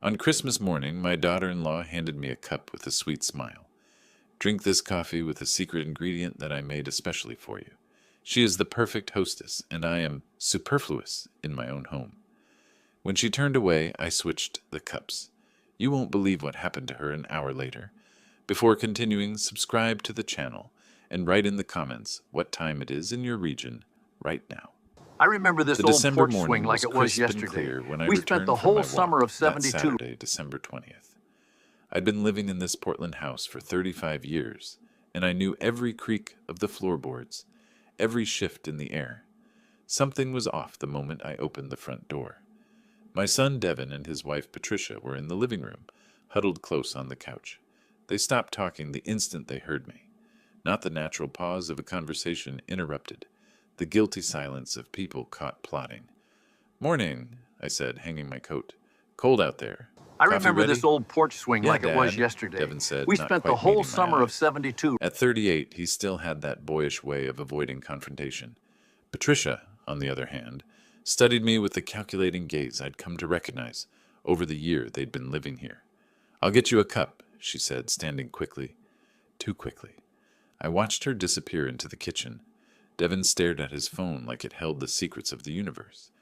On Christmas morning, my daughter-in-law handed me a cup with a sweet smile. Drink this coffee with a secret ingredient that I made especially for you. She is the perfect hostess, and I am superfluous in my own home. When she turned away, I switched the cups. You won't believe what happened to her an hour later. Before continuing, subscribe to the channel and write in the comments what time it is in your region right now. I remember this The old December porch swing morning like was it was crisp and yesterday. clear when I We spent returned the from whole my summer walk of that 72. Saturday, December 20th. I'd been living in this Portland house for 35 years, and I knew every creak of the floorboards, every shift in the air. Something was off the moment I opened the front door. My son Devin and his wife Patricia were in the living room, huddled close on the couch. They stopped talking the instant they heard me. Not the natural pause of a conversation interrupted, the guilty silence of people caught plotting. "Morning," I said, hanging my coat. "Cold out there. I Coffee remember ready?" this old porch swing "Yeah, like it was Dad," yesterday. Devin said, We not spent the quite whole meeting my summer of eyes. 72. At 38, he still had that boyish way of avoiding confrontation. Patricia, on the other hand, studied me with the calculating gaze I'd come to recognize over the year they'd been living here. "I'll get you a cup," she said, standing quickly. Too quickly. I watched her disappear into the kitchen. Devin stared at his phone like it held the secrets of the universe.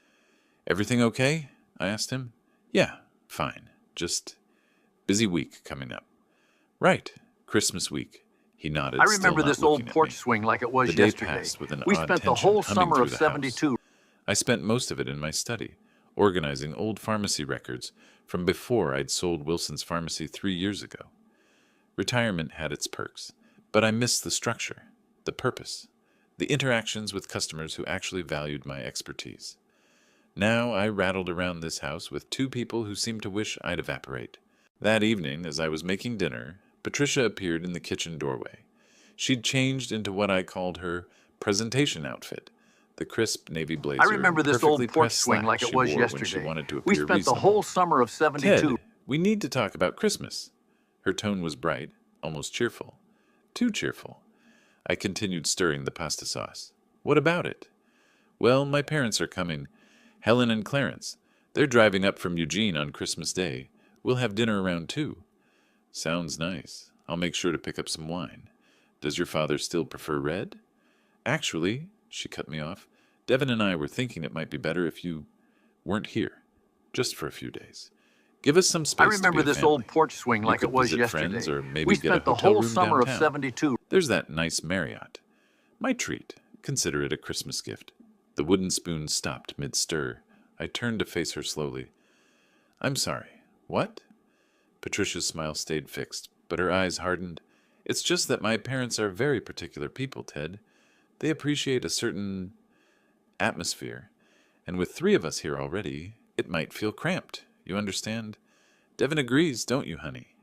"Everything okay?" I asked him. "Yeah, fine. Just busy week coming up." "Right. Christmas week." He nodded, I still remember not this looking old at porch me. swing like it was The day yesterday. passed with an We odd spent the tension whole humming summer through of the 72. house. I spent most of it in my study, organizing old pharmacy records from before I'd sold Wilson's Pharmacy 3 years ago. Retirement had its perks, but I missed the structure, the purpose, the interactions with customers who actually valued my expertise. Now I rattled around this house with two people who seemed to wish I'd evaporate. That evening, as I was making dinner, Patricia appeared in the kitchen doorway. She'd changed into what I called her presentation outfit, the crisp navy blazer I remember and this perfectly old porch pressed swing like slacks it she was wore when she yesterday. wanted to We appear spent the reasonable. whole summer of 72. "Ted, we need to talk about Christmas." Her tone was bright, almost cheerful. Too cheerful. I continued stirring the pasta sauce. "What about it?" "Well, my parents are coming. Helen and Clarence. They're driving up from Eugene on Christmas Day. We'll have dinner around 2. "Sounds nice. I'll make sure to pick up some wine. Does your father still prefer red?" "Actually," she cut me off, "Devin and I were thinking it might be better if you weren't here, just for a few days. Give us some I space to be remember a this family. old porch swing You like it could was visit yesterday. friends or maybe We get a spent the hotel whole room summer of downtown. 72. There's that nice Marriott. My treat. Consider it a Christmas gift." The wooden spoon stopped mid-stir. I turned to face her slowly. "I'm sorry. What?" Patricia's smile stayed fixed, but her eyes hardened. "It's just that my parents are very particular people, Ted. They appreciate a certain atmosphere, and with 3 of us here already, it might feel cramped. You understand? Devin agrees, don't you, honey?"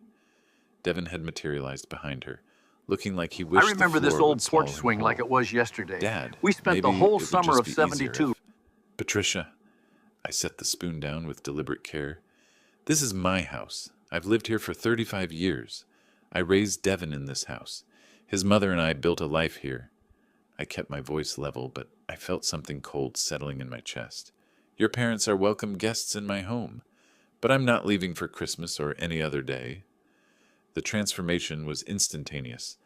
Devin had materialized behind her, looking like he I wished the remember this floor would old swallow porch him swing like whole. it was yesterday. "Dad, We spent the maybe whole it would summer just of be easier 72. if... "Patricia," I set the spoon down with deliberate care. "This is my house. I've lived here for 35 years. I raised Devin in this house. His mother and I built a life here." I kept my voice level, but I felt something cold settling in my chest. "Your parents are welcome guests in my home, but I'm not leaving for Christmas or any other day." The transformation was instantaneous.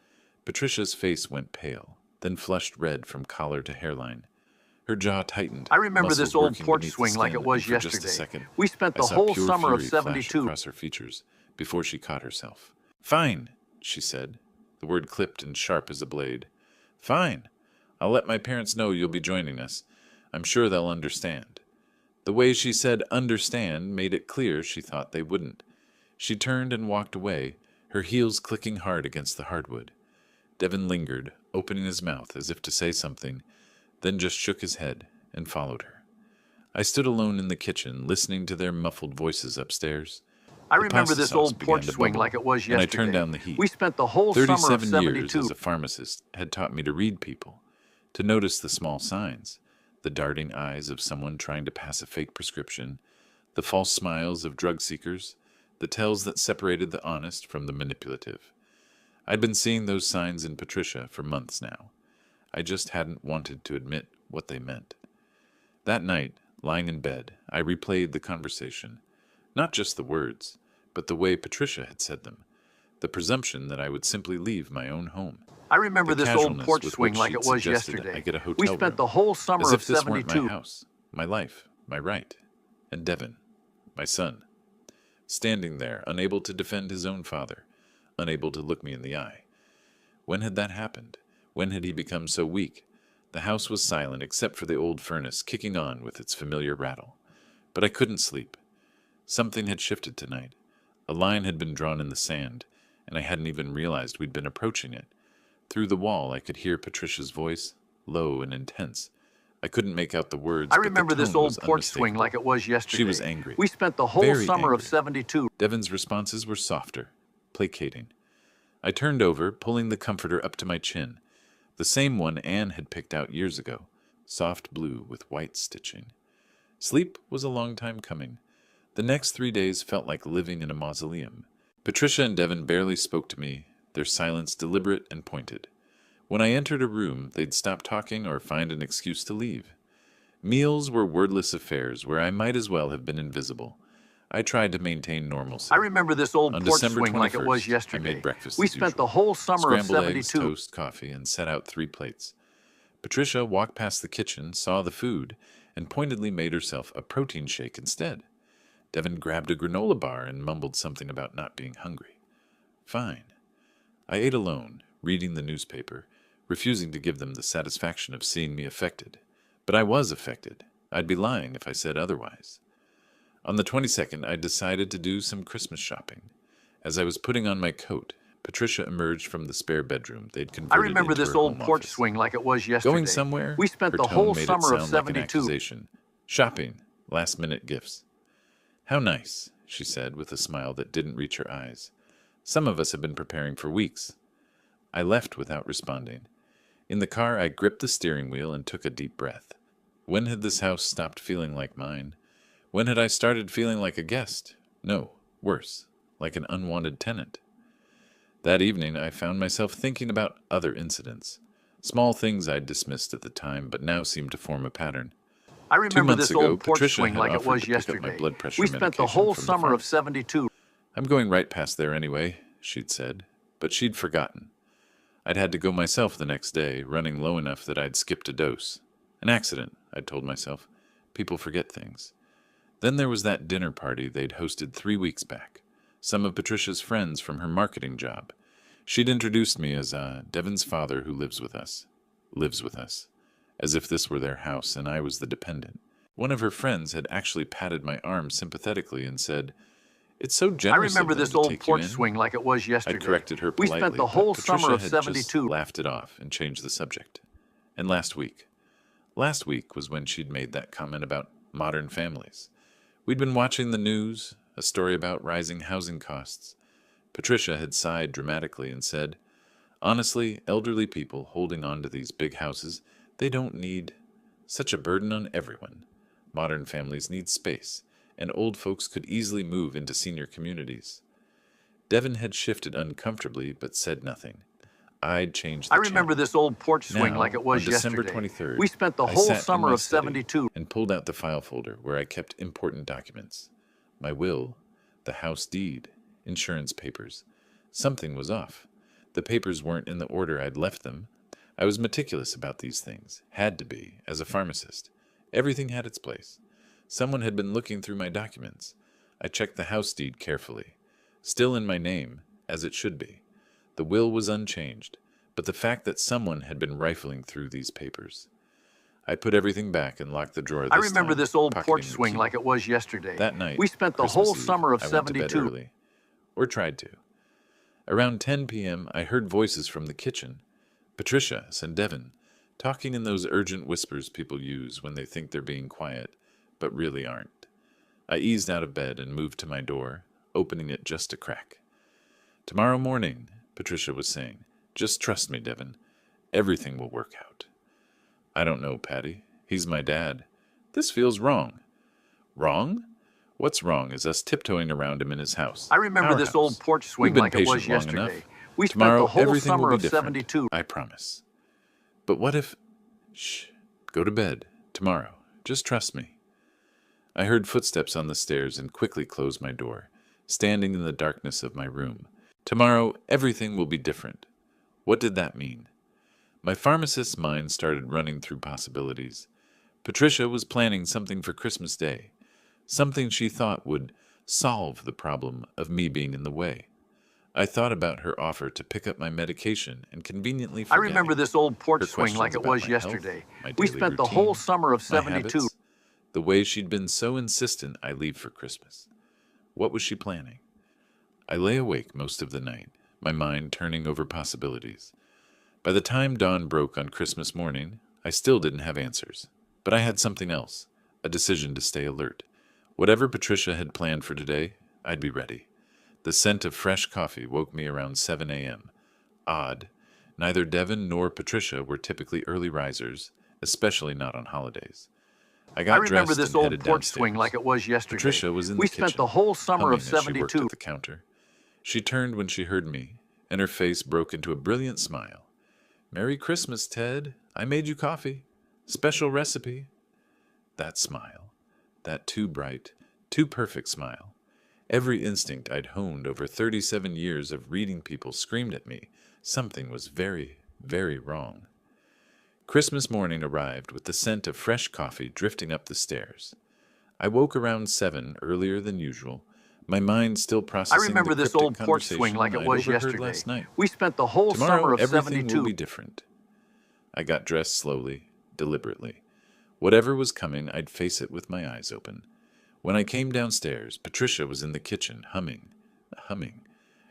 Patricia's face went pale, then flushed red from collar to hairline. Her jaw tightened, I remember muscles this old working porch beneath the swing like skin, it was and for just a yesterday. second, We spent I the saw whole pure summer of fury flash 72. across her features before she caught herself. "Fine," she said, the word clipped and sharp as a blade. "Fine. I'll let my parents know you'll be joining us. I'm sure they'll understand." The way she said understand made it clear she thought they wouldn't. She turned and walked away, her heels clicking hard against the hardwood. Devin lingered, opening his mouth as if to say something, then just shook his head and followed her. I stood alone in the kitchen, listening to their muffled voices upstairs. I The remember pasta this sauce old began porch to swing bubble, like it was and I yesterday. turned down the heat. We spent the whole summer of 37 years 72. as a pharmacist had taught me to read people, to notice the small signs, the darting eyes of someone trying to pass a fake prescription, the false smiles of drug seekers, the tells that separated the honest from the manipulative. I'd been seeing those signs in Patricia for months now. I just hadn't wanted to admit what they meant. That night, lying in bed, I replayed the conversation. Not just the words, but the way Patricia had said them. The presumption that I would simply leave my own home. I remember The this old casualness porch with swing which like she'd it was suggested I yesterday. get a We hotel spent room, the whole summer as of if this weren't my 72. house, my life, my right, and Devin, my son, standing there, unable to defend his own father, unable to look me in the eye. When had that happened? When had he become so weak? The house was silent except for the old furnace kicking on with its familiar rattle. But I couldn't sleep. Something had shifted tonight. A line had been drawn in the sand, and I hadn't even realized we'd been approaching it. Through the wall I could hear Patricia's voice, low and intense. I couldn't make out the words, I but the remember this tone old was porch swing unmistakable. like it was yesterday. She was angry. We spent the whole Very summer of angry. 72. Devin's responses were softer, placating. I turned over, pulling the comforter up to my chin, the same one Anne had picked out years ago, soft blue with white stitching. Sleep was a long time coming. The next 3 days felt like living in a mausoleum. Patricia and Devin barely spoke to me, their silence deliberate and pointed. When I entered a room, they'd stop talking or find an excuse to leave. Meals were wordless affairs where I might as well have been invisible. I tried to maintain normalcy. I remember this old On porch December swing like it was 21st, yesterday. I made breakfast We as spent usual. the whole summer of Scrambled eggs, 72. toast, coffee, and set out 3 plates. Patricia walked past the kitchen, saw the food, and pointedly made herself a protein shake instead. Devin grabbed a granola bar and mumbled something about not being hungry. Fine. I ate alone, reading the newspaper, refusing to give them the satisfaction of seeing me affected. But I was affected. I'd be lying if I said otherwise. On the 22nd, I decided to do some Christmas shopping. As I was putting on my coat, Patricia emerged from the spare bedroom they'd I converted remember into this her old home porch office. swing like it was yesterday. Going somewhere? We spent Her the tone whole made it summer of sound like an 72. accusation. Shopping, last-minute gifts. How nice, she said with a smile that didn't reach her eyes. Some of us have been preparing for weeks. I left without responding. In the car, I gripped the steering wheel and took a deep breath. When had this house stopped feeling like mine? When had I started feeling like a guest? No, worse, like an unwanted tenant. That evening, I found myself thinking about other incidents. Small things I'd dismissed at the time, but now seemed to form a pattern. I 2 remember months this ago, old porch Patricia swing had like it offered was to pick up my yesterday. blood pressure We spent the medication whole from the summer of pharmacy. 72. I'm going right past there anyway, she'd said, but she'd forgotten. I'd had to go myself the next day, running low enough that I'd skipped a dose. An accident, I'd told myself. People forget things. Then there was that dinner party they'd hosted 3 weeks back. Some of Patricia's friends from her marketing job. She'd introduced me as Devin's father who lives with us, as if this were their house and I was the dependent. One of her friends had actually patted my arm sympathetically and said, "It's so I generous of remember them this to old take you porch in." swing like it was yesterday. I'd corrected her We politely, spent the but whole Patricia summer of had just 72. laughed it off and changed the subject. And last week was when she'd made that comment about modern families. We'd been watching the news, a story about rising housing costs. Patricia had sighed dramatically and said, "Honestly, elderly people holding on to these big houses, they don't need such a burden on everyone. Modern families need space, and old folks could easily move into senior communities." Devin had shifted uncomfortably, but said nothing. I'd changed the I remember channel. this old porch swing Now, like it was on December yesterday. 23rd, We spent the I whole sat in summer my of study 72. and pulled out the file folder where I kept important documents. My will, the house deed, insurance papers. Something was off. The papers weren't in the order I'd left them. I was meticulous about these things. Had to be, as a pharmacist. Everything had its place. Someone had been looking through my documents. I checked the house deed carefully. Still in my name, as it should be. The will was unchanged, but the fact that someone had been rifling through these papers. I put everything back and locked the drawer I this remember time, this old pocketing porch the swing key. like it was yesterday. That night, We spent the Christmas whole Eve, summer of I went to bed 72. early, or tried to. Around 10 p.m., I heard voices from the kitchen. Patricia and Devin, talking in those urgent whispers people use when they think they're being quiet, but really aren't. I eased out of bed and moved to my door, opening it just a crack. "Tomorrow morning," Patricia was saying. "Just trust me, Devin. Everything will work out." "I don't know, Patty. He's my dad. This feels wrong." "Wrong? What's wrong is us tiptoeing around him in his house. I remember Our this house. old porch swing We've been like it was patient long yesterday. enough. We spent Tomorrow, the whole everything summer will be of different. 72. I promise. But what if... Shh. Go to bed. Tomorrow. Just trust me. I heard footsteps on the stairs and quickly closed my door, standing in the darkness of my room. Tomorrow, everything will be different. What did that mean? My pharmacist's mind started running through possibilities. Patricia was planning something for Christmas Day, something she thought would solve the problem of me being in the way. I thought about her offer to pick up my medication and conveniently I forgetting. remember this old porch Her swing like questions it about was my yesterday. health, my We daily spent the whole routine, summer of my 72. habits, the way she'd been so insistent I leave for Christmas. What was she planning? I lay awake most of the night, my mind turning over possibilities. By the time dawn broke on Christmas morning, I still didn't have answers. But I had something else, a decision to stay alert. Whatever Patricia had planned for today, I'd be ready. The scent of fresh coffee woke me around 7 a.m. Odd. Neither Devin nor Patricia were typically early risers, especially not on holidays. I I got remember dressed this and old headed porch downstairs. swing like it was yesterday. Patricia was in We the spent kitchen, the whole summer humming of as she worked 72. at the counter. She turned when she heard me, and her face broke into a brilliant smile. "Merry Christmas, Ted. I made you coffee. Special recipe." That smile, that too bright, too perfect smile. Every instinct I'd honed over 37 years of reading people screamed at me. Something was very, very wrong. Christmas morning arrived with the scent of fresh coffee drifting up the stairs. I woke around 7 earlier than usual, my mind still I processing remember the this cryptic old porch swing conversation like it I'd was overheard yesterday. last night. We spent the whole Tomorrow, summer of everything will 72. be different. I got dressed slowly, deliberately. Whatever was coming, I'd face it with my eyes open. When I came downstairs, Patricia was in the kitchen, humming.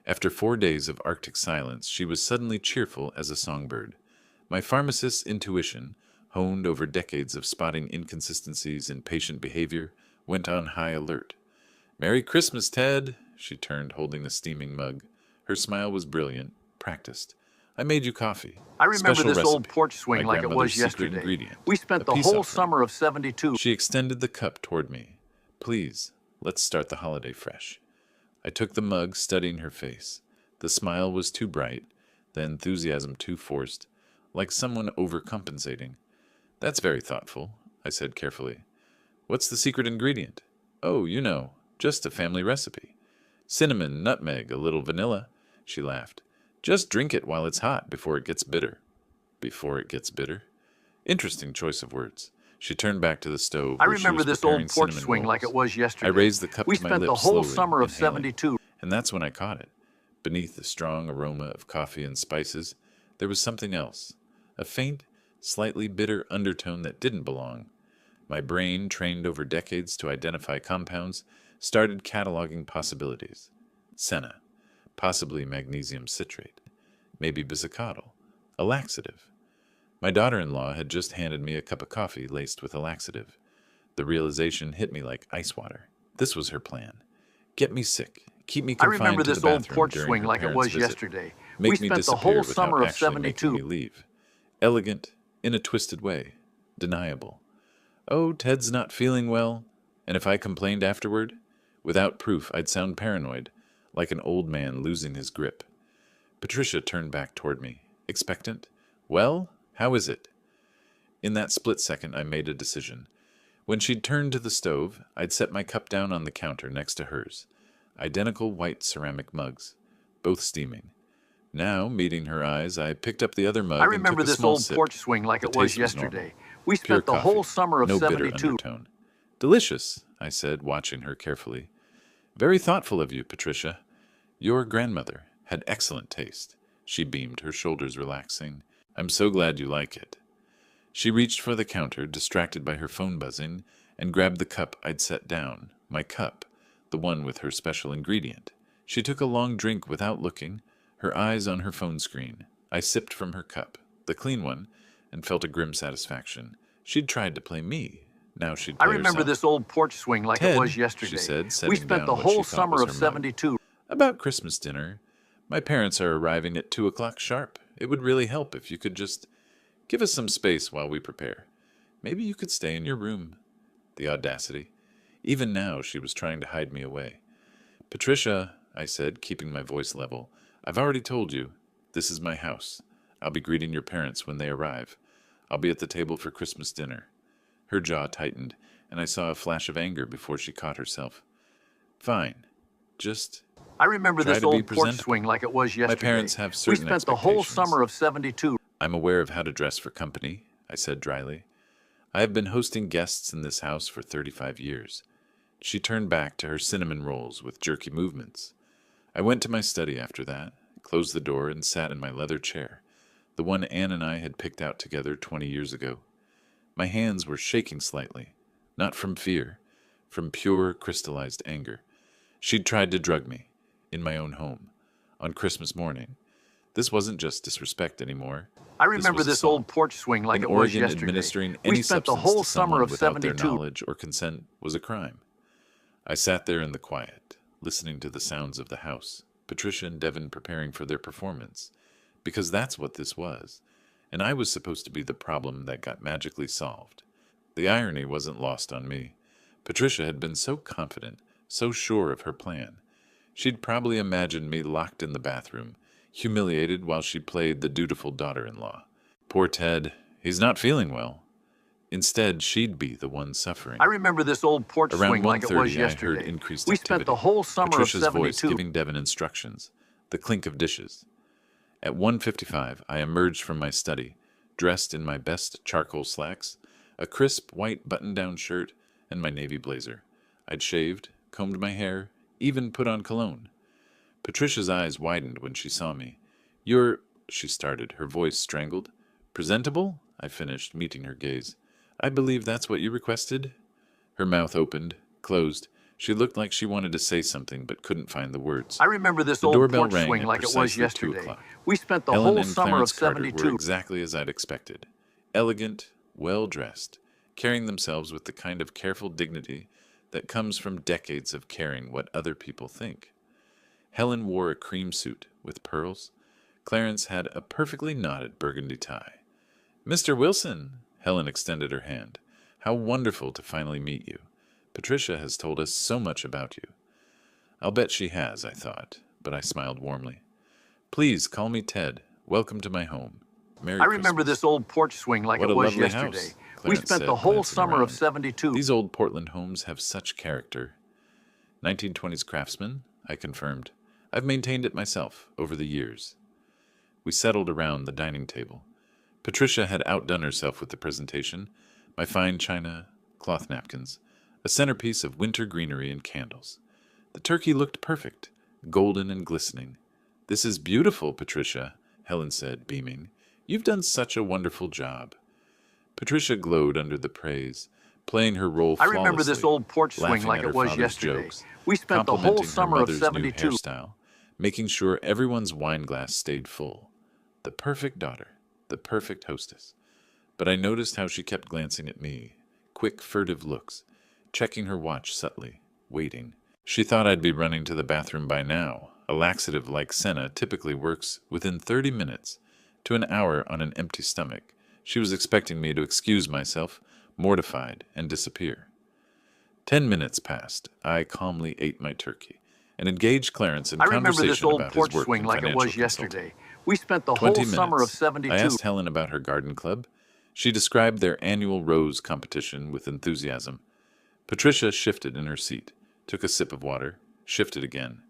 After 4 days of Arctic silence, she was suddenly cheerful as a songbird. My pharmacist's intuition, honed over decades of spotting inconsistencies in patient behavior, went on high alert. "Merry Christmas, Ted!" She turned, holding the steaming mug. Her smile was brilliant, practiced. "I made you coffee. I remember Special this old recipe. porch My swing like it grandmother's was secret yesterday. ingredient. We A spent the peace whole offering." summer of 72. She extended the cup toward me. "Please, let's start the holiday fresh." I took the mug, studying her face. The smile was too bright, the enthusiasm too forced, like someone overcompensating. "That's very thoughtful," I said carefully. "What's the secret ingredient?" "Oh, just a family recipe. Cinnamon, nutmeg, a little vanilla." She laughed. "Just drink it while it's hot before it gets bitter." "Before it gets bitter?" Interesting choice of words. She turned back to the stove I where she remember was this preparing old porch cinnamon swing like it rolls. was yesterday. I raised the cup We to my spent the lips whole slowly, summer of inhaling. 72. And that's when I caught it. Beneath the strong aroma of coffee and spices, there was something else. A faint, slightly bitter undertone that didn't belong. My brain, trained over decades to identify compounds, started cataloging possibilities. Senna, possibly magnesium citrate, maybe bisacodyl, a laxative. My daughter-in-law had just handed me a cup of coffee laced with a laxative. The realization hit me like ice water. This was her plan. Get me sick, keep me I remember confined to the this old bathroom porch during swing her like it parents' was visit, yesterday. We make me spent the disappear whole without summer of actually making 72. me leave. Elegant, in a twisted way, deniable. "Oh, Ted's not feeling well." And if I complained afterward, without proof, I'd sound paranoid, like an old man losing his grip. Patricia turned back toward me, expectant. "Well, how is it?" In that split second, I made a decision. When she'd turned to the stove, I'd set my cup down on the counter next to hers. Identical white ceramic mugs, both steaming. Now, meeting her eyes, I picked up the other mug I and remember took a this small old sip. porch swing like The it was taste was normal. yesterday. We Pure spent the whole coffee, summer of no bitter 72. undertone. "Delicious," I said, watching her carefully. "Very thoughtful of you, Patricia. Your grandmother had excellent taste." She beamed, her shoulders relaxing. "I'm so glad you like it." She reached for the counter, distracted by her phone buzzing, and grabbed the cup I'd set down. My cup, the one with her special ingredient. She took a long drink without looking, her eyes on her phone screen. I sipped from her cup, the clean one, and felt a grim satisfaction. She'd tried to play me. Now she'd I play remember herself. this old porch swing like "Ted," it was she yesterday. said, setting We spent down the what she whole thought summer was of her mug. 72. "About Christmas dinner. My parents are arriving at 2 o'clock sharp. It would really help if you could just give us some space while we prepare. Maybe you could stay in your room." The audacity. Even now, she was trying to hide me away. "Patricia," I said, keeping my voice level, "I've already told you. This is my house. I'll be greeting your parents when they arrive. I'll be at the table for Christmas dinner." Her jaw tightened, and I saw a flash of anger before she caught herself. Fine. Just I remember try this to be old porch presentable. swing like it was yesterday. My parents have We certain spent the whole expectations. summer of '72. I'm aware of how to dress for company, I said dryly. I have been hosting guests in this house for 35 years. She turned back to her cinnamon rolls with jerky movements. I went to my study after that, closed the door, and sat in my leather chair, the one Anne and I had picked out together 20 years ago. My hands were shaking slightly, not from fear, from pure crystallized anger. She'd tried to drug me, in my own home, on Christmas morning. This wasn't just disrespect anymore. I remember was this assault. old porch swing like In it was Oregon, yesterday. administering We any spent the substance whole to summer someone of without their '72. knowledge or consent was a crime. I sat there in the quiet, listening to the sounds of the house, Patricia and Devin preparing for their performance, because that's what this was, and I was supposed to be the problem that got magically solved. The irony wasn't lost on me. Patricia had been so confident, so sure of her plan. She'd probably imagined me locked in the bathroom, humiliated while she played the dutiful daughter-in-law. Poor Ted, he's not feeling well. Instead, she'd be the one suffering. I remember this old porch Around swing like it was 1:30, I heard yesterday. increased We activity. spent the whole summer Patricia's of voice '72. giving Devin instructions, the clink of dishes. At 1:55, I emerged from my study, dressed in my best charcoal slacks, a crisp white button-down shirt, and my navy blazer. I'd shaved, combed my hair, even put on cologne. Patricia's eyes widened when she saw me. "You're," she started, her voice strangled. "Presentable?" I finished, meeting her gaze. "I believe that's what you requested?" Her mouth opened, closed. She looked like she wanted to say something but couldn't find the words. I remember this The old doorbell porch rang swing at like it was precisely 2 yesterday. o'clock. We spent the Helen whole and summer of Clarence Carter were '72. exactly as I'd expected. Elegant, well-dressed, carrying themselves with the kind of careful dignity that comes from decades of caring what other people think. Helen wore a cream suit with pearls. Clarence had a perfectly knotted burgundy tie. "Mr. Wilson," Helen extended her hand. "How wonderful to finally meet you. Patricia has told us so much about you." I'll bet she has, I thought, but I smiled warmly. "Please call me Ted. Welcome to my home. Merry I remember Christmas." this old porch swing like "What it a was lovely yesterday. house," We Clarence spent said, the whole glancing summer around. of '72. "These old Portland homes have such character." 1920s craftsman, I confirmed. I've maintained it myself over the years. We settled around the dining table. Patricia had outdone herself with the presentation, my fine china, cloth napkins, a centerpiece of winter greenery and candles. The turkey looked perfect, golden and glistening. "This is beautiful, Patricia," Helen said, beaming. "You've done such a wonderful job." Patricia glowed under the praise, playing her role I flawlessly, remember this old porch swing laughing like at it her was father's yesterday. jokes, We spent the whole complimenting her summer of mother's new '72. hairstyle, making sure everyone's wine glass stayed full. The perfect daughter, the perfect hostess. But I noticed how she kept glancing at me, quick, furtive looks, checking her watch subtly, waiting. She thought I'd be running to the bathroom by now. A laxative like Senna typically works within 30 minutes to an hour on an empty stomach. She was expecting me to excuse myself, mortified, and disappear. 10 minutes passed. I calmly ate my turkey and engaged Clarence in I remember this conversation old about his porch work swing in like it financial was consulting. yesterday. We spent the 20 whole minutes. summer of I '72. asked Helen about her garden club. She described their annual rose competition with enthusiasm. Patricia shifted in her seat, took a sip of water, shifted again.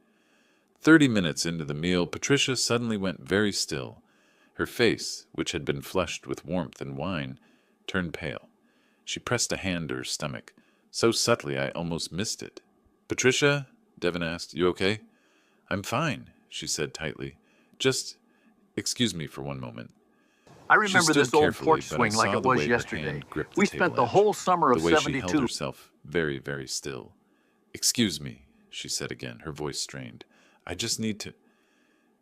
30 minutes into the meal, Patricia suddenly went very still. Her face, which had been flushed with warmth and wine, turned pale. She pressed a hand to her stomach, so subtly I almost missed it. "Patricia?" Devin asked. "You okay?" "I'm fine," she said tightly. "Just excuse me for one moment." I She remember stood this old carefully, porch but I swing like saw it the was way her yesterday. hand gripped We the spent table the edge, whole summer the of way she held '72. herself very, very still. "Excuse me," she said again, her voice strained. "I just need to—"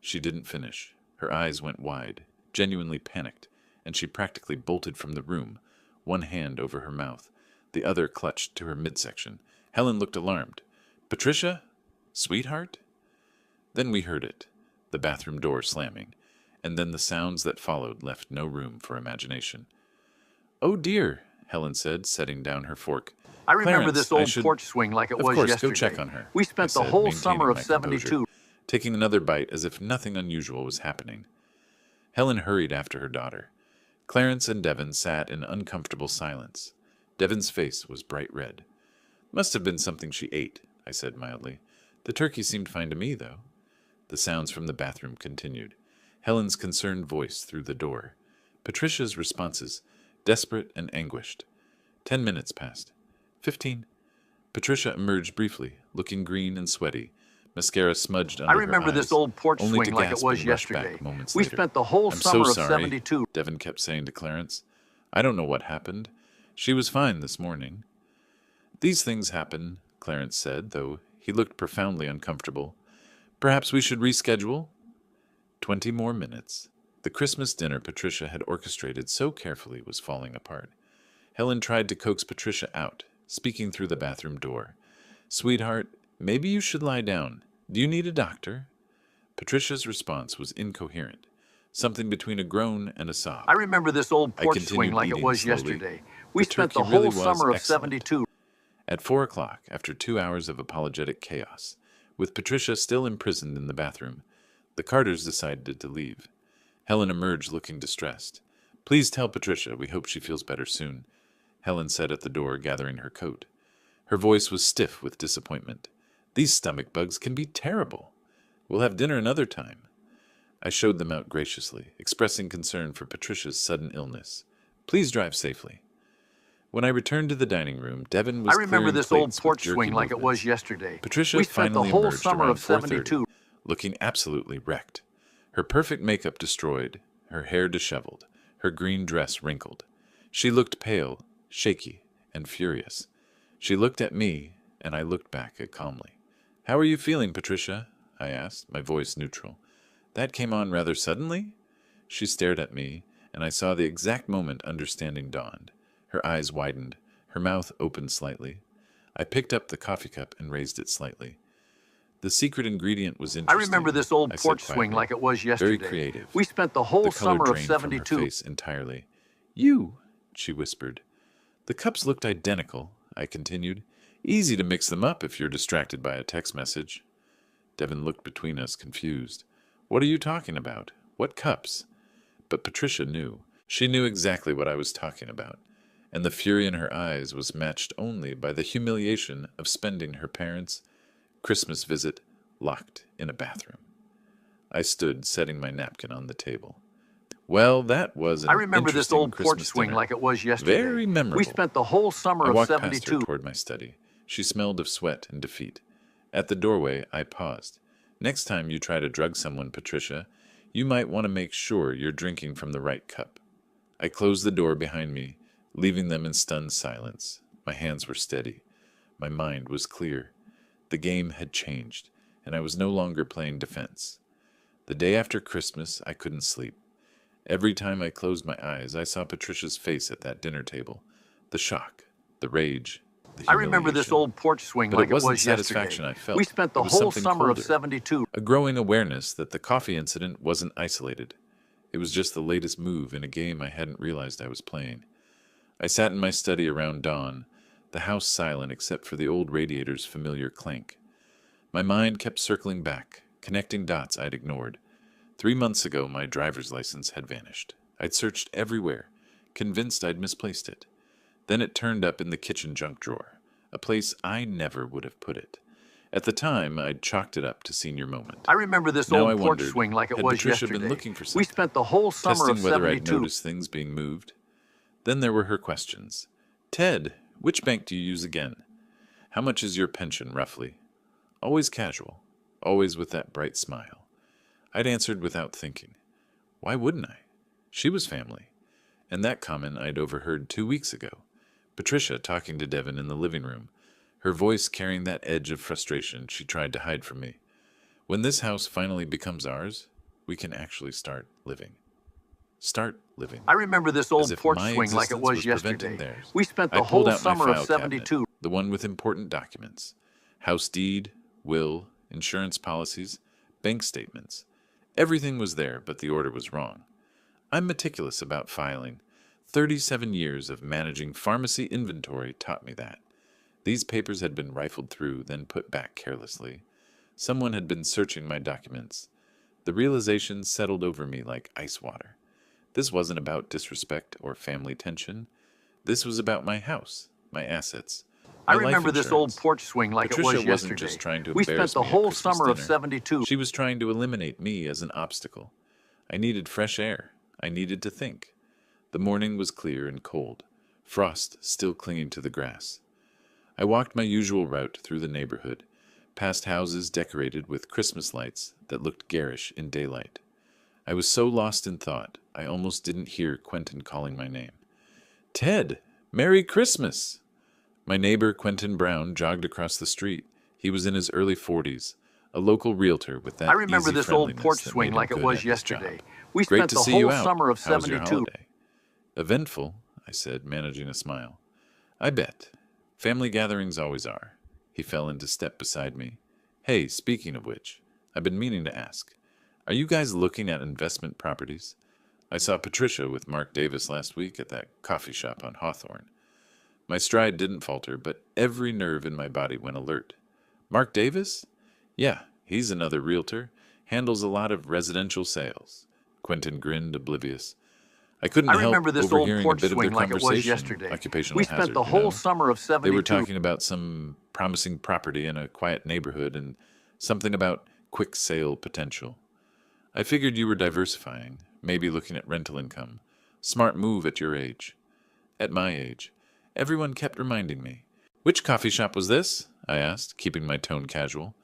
She didn't finish. Her eyes went wide, genuinely panicked, and she practically bolted from the room, one hand over her mouth, the other clutched to her midsection. Helen looked alarmed. "Patricia? Sweetheart?" Then we heard it, the bathroom door slamming, and then the sounds that followed left no room for imagination. "Oh dear," Helen said, setting down her fork. I remember "Clarence, this I old should—" porch swing like it "Of was course, yesterday. go check on her," We I spent the said, whole maintaining summer of my composure, '72. taking another bite as if nothing unusual was happening. Helen hurried after her daughter. Clarence and Devin sat in uncomfortable silence. Devon's face was bright red. Must have been something she ate, I said mildly. The turkey seemed fine to me, though. The sounds from the bathroom continued. Helen's concerned voice through the door. Patricia's responses, desperate and anguished. 10 minutes passed. 15. Patricia emerged briefly, looking green and sweaty, mascara smudged under I her remember eyes, this old porch only to swing like it gasp was and rush yesterday. back moments We later. spent the whole "I'm summer so of sorry," 72. Devon kept saying to Clarence. "I don't know what happened. She was fine this morning." "These things happen," Clarence said, though he looked profoundly uncomfortable. "Perhaps we should reschedule?" 20 more minutes. The Christmas dinner Patricia had orchestrated so carefully was falling apart. Helen tried to coax Patricia out, speaking through the bathroom door. "Sweetheart, maybe you should lie down. Do you need a doctor?" Patricia's response was incoherent, something between a groan and a sob. I remember this old I porch swing continued like it eating was slowly. yesterday. We The spent the turkey whole really was summer of excellent. 72. At 4 o'clock, after 2 hours of apologetic chaos, with Patricia still imprisoned in the bathroom, the Carters decided to leave. Helen emerged looking distressed. "Please tell Patricia we hope she feels better soon," Helen said at the door, gathering her coat. Her voice was stiff with disappointment. "These stomach bugs can be terrible. We'll have dinner another time." I showed them out graciously, expressing concern for Patricia's sudden illness. "Please drive safely." When I returned to the dining room, Devon was I remember clearing this old plates with porch jerky swing like it was movements. yesterday. Patricia We spent the finally whole emerged summer around of 4:30, 72. looking absolutely wrecked. Her perfect makeup destroyed, her hair disheveled, her green dress wrinkled. She looked pale, shaky, and furious. She looked at me, and I looked back at calmly. "How are you feeling, Patricia?" I asked, my voice neutral. "That came on rather suddenly?" She stared at me, and I saw the exact moment understanding dawned. Her eyes widened, her mouth opened slightly. I picked up the coffee cup and raised it slightly. "The secret ingredient was I interesting," remember this old I said porch swing quietly. like it was "Very yesterday. creative." We spent the whole The color summer of drained from her 72. face entirely. "You," she whispered. "The cups looked identical," I continued. "Easy to mix them up if you're distracted by a text message." Devon looked between us, confused. "What are you talking about? What cups?" But Patricia knew. She knew exactly what I was talking about, and the fury in her eyes was matched only by the humiliation of spending her parents' Christmas visit locked in a bathroom. I stood, setting my napkin on the table. "Well, that was I an remember this interesting old porch Christmas swing dinner. like it was yesterday. Very memorable." We spent the whole summer I of walked past her 72. toward my study. She smelled of sweat and defeat. At the doorway, I paused. "Next time you try to drug someone, Patricia, you might want to make sure you're drinking from the right cup." I closed the door behind me, leaving them in stunned silence. My hands were steady. My mind was clear. The game had changed, and I was no longer playing defense. The day after Christmas, I couldn't sleep. Every time I closed my eyes, I saw Patricia's face at that dinner table. The shock, the rage, the I remember this humiliation. old porch swing But like it wasn't was yesterday. satisfaction I felt. We spent the It was whole something summer of colder. 72. A growing awareness that the coffee incident wasn't isolated. It was just the latest move in a game I hadn't realized I was playing. I sat in my study around dawn, the house silent except for the old radiator's familiar clank. My mind kept circling back, connecting dots I'd ignored. 3 months ago, my driver's license had vanished. I'd searched everywhere, convinced I'd misplaced it. Then it turned up in the kitchen junk drawer, a place I never would have put it. At the time, I'd chalked it up to senior moment. I remember this Now I old porch wondered, swing like it had was Patricia yesterday. been looking for We something, spent the whole summer testing of whether I'd 72. noticed things being moved? Then there were her questions. "Ted, which bank do you use again? How much is your pension, roughly?" Always casual, always with that bright smile. I'd answered without thinking. Why wouldn't I? She was family. And that comment I'd overheard 2 weeks ago. Patricia talking to Devon in the living room, her voice carrying that edge of frustration she tried to hide from me. When this house finally becomes ours, we can actually start living. Start living. I remember this As old if porch my swing like it existence was preventing yesterday. theirs. We spent I the pulled whole out my summer of file 72. cabinet, the one with important documents. House deed, will, insurance policies, bank statements. Everything was there, but the order was wrong. I'm meticulous about filing. 37 years of managing pharmacy inventory taught me that. These papers had been rifled through, then put back carelessly. Someone had been searching my documents. The realization settled over me like ice water. This wasn't about disrespect or family tension. This was about my house, my assets, I my life remember this old insurance. porch swing like it Patricia was wasn't yesterday. just trying to We spent embarrass the me at whole Christmas summer of dinner. '72. She was trying to eliminate me as an obstacle. I needed fresh air. I needed to think. The morning was clear and cold, frost still clinging to the grass. I walked my usual route through the neighborhood, past houses decorated with Christmas lights that looked garish in daylight. I was so lost in thought, I almost didn't hear Quentin calling my name. Ted! Merry Christmas! My neighbor, Quentin Brown, jogged across the street. He was in his early 40s, a local realtor with that I remember easy this old friendliness porch that swing made him like it good was at his job. yesterday. We Great spent to the see you whole out. summer of How was your '72. holiday? Eventful, I said, managing a smile. I bet. Family gatherings always are. He fell into step beside me. Hey, speaking of which, I've been meaning to ask. Are you guys looking at investment properties? I saw Patricia with Mark Davis last week at that coffee shop on Hawthorne. My stride didn't falter, but every nerve in my body went alert. Mark Davis? Yeah, he's another realtor. Handles a lot of residential sales. Quentin grinned, oblivious. I couldn't I help remember this old overhearing a porch bit of their swing like it was conversation. yesterday. Occupational We spent hazard, the you whole know? summer of They were '72. talking about some promising property in a quiet neighborhood and something about quick sale potential. I figured you were diversifying, maybe looking at rental income. Smart move at your age. At my age. Everyone kept reminding me. Which coffee shop was this? I asked, keeping my tone casual.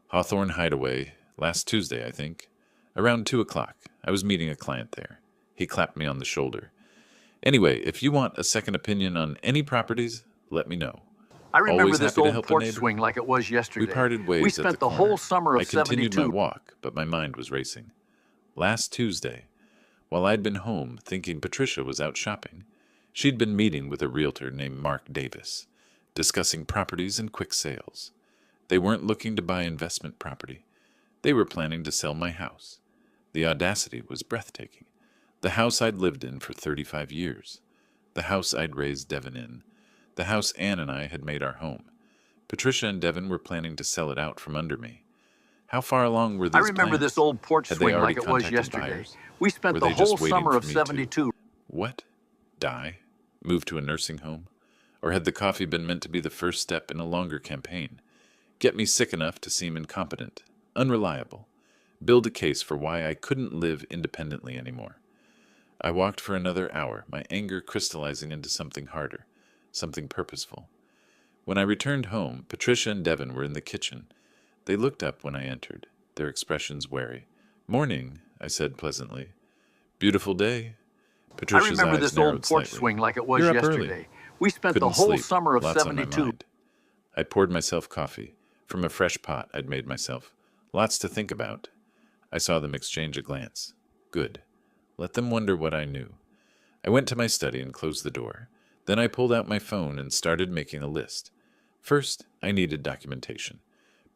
Hawthorne Hideaway, last Tuesday, I think. Around 2 o'clock. I was meeting a client there. He clapped me on the shoulder. Anyway, if you want a second opinion on any properties, let me know. I remember Always this happy to old help a porch neighbor. swing like it was yesterday. We parted ways We at the spent the corner. whole summer of I continued my '72. walk, but my mind was racing. Last Tuesday, while I'd been home thinking Patricia was out shopping, she'd been meeting with a realtor named Mark Davis, discussing properties and quick sales. They weren't looking to buy investment property. They were planning to sell my house. The audacity was breathtaking. The house I'd lived in for 35 years. The house I'd raised Devin in. The house Ann and I had made our home. Patricia and Devin were planning to sell it out from under me. How far along were I these remember plans? this old porch Had they swing already like it was contacted yesterday. buyers? We Were spent the they just whole waiting summer for of me to '72. What? Die? Move to a nursing home? Or had the coffee been meant to be the first step in a longer campaign? Get me sick enough to seem incompetent, unreliable, build a case for why I couldn't live independently anymore. I walked for another hour, my anger crystallizing into something harder, something purposeful. When I returned home, Patricia and Devin were in the kitchen. They looked up when I entered, their expressions wary. Morning, I said pleasantly. Beautiful day. I Patricia's remember eyes this old narrowed porch slightly. swing like it was You're up yesterday. early. We spent the Couldn't whole sleep. summer of Lots on my '72. mind. I poured myself coffee from a fresh pot I'd made myself. Lots to think about. I saw them exchange a glance. Good. Let them wonder what I knew. I went to my study and closed the door. Then I pulled out my phone and started making a list. First, I needed documentation.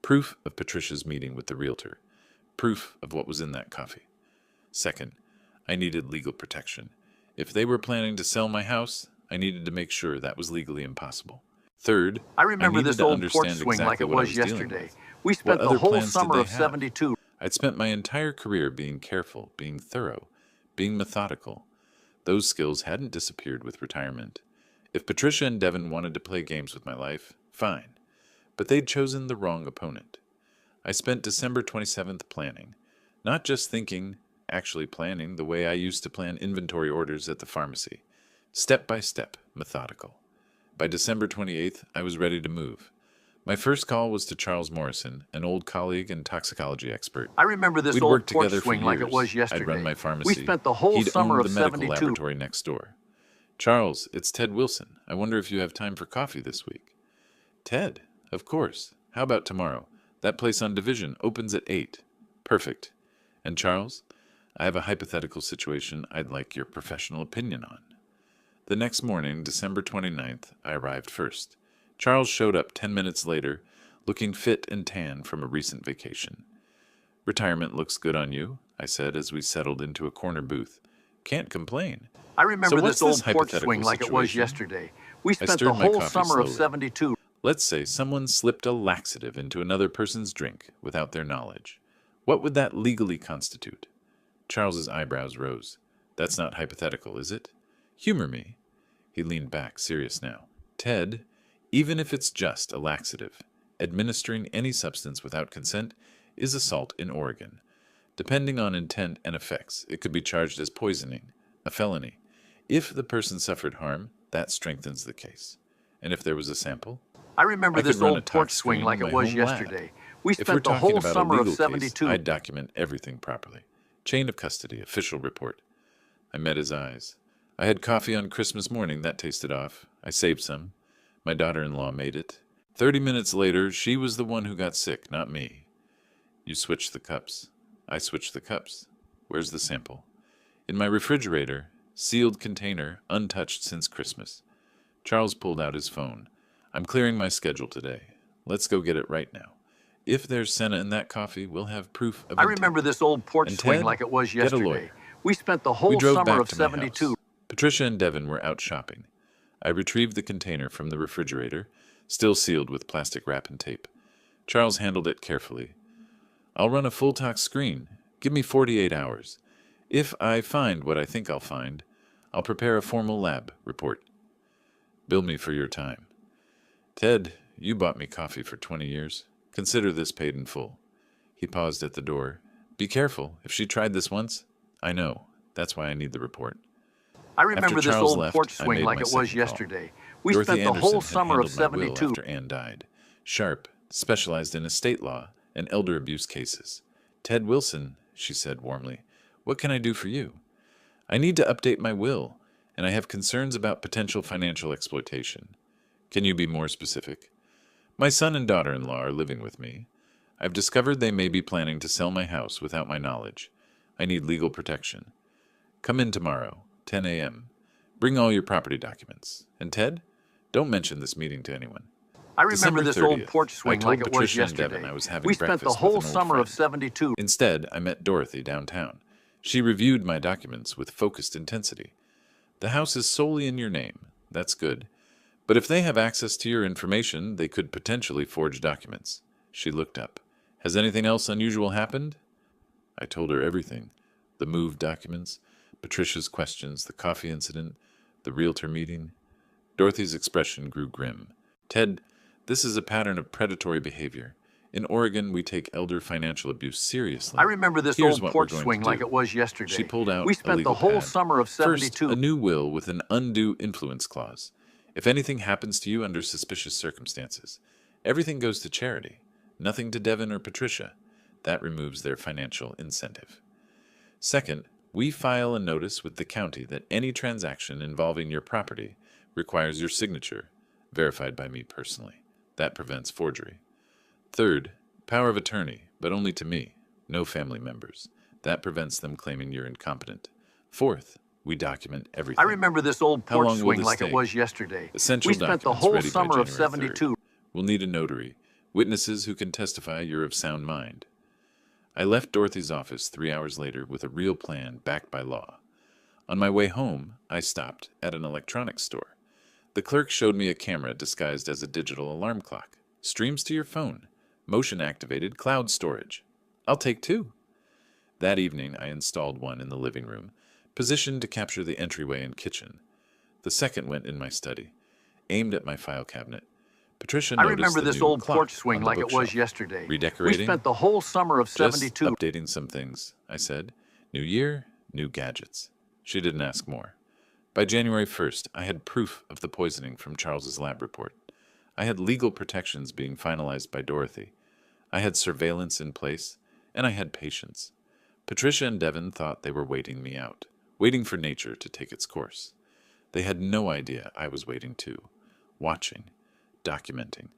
Proof of Patricia's meeting with the realtor. Proof of what was in that coffee. Second, I needed legal protection. If they were planning to sell my house, I needed to make sure that was legally impossible. Third, I remember needed this to old understand porch swing like exactly it what I was dealing yesterday. with. We What spent the other whole plans did summer they of have? '72. I'd spent my entire career being careful, being thorough, being methodical. Those skills hadn't disappeared with retirement. If Patricia and Devin wanted to play games with my life, fine. But they'd chosen the wrong opponent. I spent December 27th planning. Not just thinking, actually planning the way I used to plan inventory orders at the pharmacy. Step by step, methodical. By December 28th, I was ready to move. My first call was to Charles Morrison, an old colleague and toxicology expert. I remember this We'd old worked porch together for swing like it years. was yesterday. I'd run my We pharmacy. spent the whole He'd summer owned of the medical '72. laboratory next door. Charles, it's Ted Wilson. I wonder if you have time for coffee this week. Ted, of course. How about tomorrow? That place on Division opens at 8. Perfect. And Charles, I have a hypothetical situation I'd like your professional opinion on. The next morning, December 29th, I arrived first. Charles showed up 10 minutes later, looking fit and tan from a recent vacation. Retirement looks good on you, I said as we settled into a corner booth. Can't complain. I remember So what's this old this porch hypothetical swing like it was situation? yesterday. We I spent the stirred my whole coffee summer of slowly. '72. Let's say someone slipped a laxative into another person's drink without their knowledge. What would that legally constitute? Charles's eyebrows rose. That's not hypothetical, is it? Humor me. He leaned back, serious now. Ted, even if it's just a laxative, administering any substance without consent is assault in Oregon. Depending on intent and effects, it could be charged as poisoning, a felony. If the person suffered harm, that strengthens the case. And if there was a sample, I remember I could this run a old porch tox swing screen like in it my was home lab. yesterday. We If we're spent the talking whole about a summer of legal case, 72. I'd document everything properly. Chain of custody, official report. I met his eyes. I had coffee on Christmas morning. That tasted off. I saved some. My daughter-in-law made it. 30 minutes later, she was the one who got sick, not me. You switched the cups. I switched the cups. Where's the sample? In my refrigerator, sealed container, untouched since Christmas. Charles pulled out his phone. I'm clearing my schedule today. Let's go get it right now. If there's senna in that coffee, we'll have proof of I intent. remember this old porch And swing Ted, like it was get a yesterday. lawyer. We spent the We whole drove summer back of to my 72. house. Patricia and Devin were out shopping. I retrieved the container from the refrigerator, still sealed with plastic wrap and tape. Charles handled it carefully. I'll run a full tox screen. Give me 48 hours. If I find what I think I'll find, I'll prepare a formal lab report. Bill me for your time. Ted, you bought me coffee for 20 years. Consider this paid in full. He paused at the door. Be careful. If she tried this once, I know. That's why I need the report. I remember After this Charles old left, porch I swing made like my it was second call. yesterday. We Dorothy spent the Anderson whole had summer of handled my will 72. after Anne died. Sharp, specialized in estate law and elder abuse cases. Ted Wilson, she said warmly, what can I do for you? I need to update my will, and I have concerns about potential financial exploitation. Can you be more specific? My son and daughter-in-law are living with me. I've discovered they may be planning to sell my house without my knowledge. I need legal protection. Come in tomorrow, 10 a.m. Bring all your property documents. And Ted, don't mention this meeting to anyone. I remember December this 30th, old porch I swing told like it was Patricia and Devin yesterday. I was having We spent the breakfast whole with an old summer of friend. 72. Instead, I met Dorothy downtown. She reviewed my documents with focused intensity. The house is solely in your name. That's good. But if they have access to your information, they could potentially forge documents. She looked up. Has anything else unusual happened? I told her everything. The move documents, Patricia's questions, the coffee incident, the realtor meeting. Dorothy's expression grew grim. Ted, this is a pattern of predatory behavior. In Oregon, we take elder financial abuse seriously. I remember this Here's old what we're porch going swing to like do. it was yesterday. She pulled out We a spent the legal whole pad. summer of First, 72. a new will with an undue influence clause. If anything happens to you under suspicious circumstances, everything goes to charity. Nothing to Devin or Patricia. That removes their financial incentive. Second, we file a notice with the county that any transaction involving your property requires your signature, verified by me personally. That prevents forgery. Third, power of attorney, but only to me, no family members. That prevents them claiming you're incompetent. Fourth, we document everything. I remember this old How porch long will swing this like it take? was yesterday. Essential We spent the documents whole ready by summer of January 3rd. 72. We'll need a notary, witnesses who can testify you're of sound mind. I left Dorothy's office 3 hours later with a real plan backed by law. On my way home, I stopped at an electronics store. The clerk showed me a camera disguised as a digital alarm clock. Streams to your phone. Motion-activated cloud storage. I'll take two. That evening, I installed one in the living room, positioned to capture the entryway and kitchen. The second went in my study, aimed at my file cabinet. Patricia I noticed remember the this new old clock porch swing on the like it was bookshelf. yesterday. We Redecorating? spent the whole summer of Just 72. updating some things, I said. New year, new gadgets. She didn't ask more. By January 1st, I had proof of the poisoning from Charles's lab report. I had legal protections being finalized by Dorothy. I had surveillance in place, and I had patience. Patricia and Devin thought they were waiting me out, waiting for nature to take its course. They had no idea I was waiting too, watching, documenting,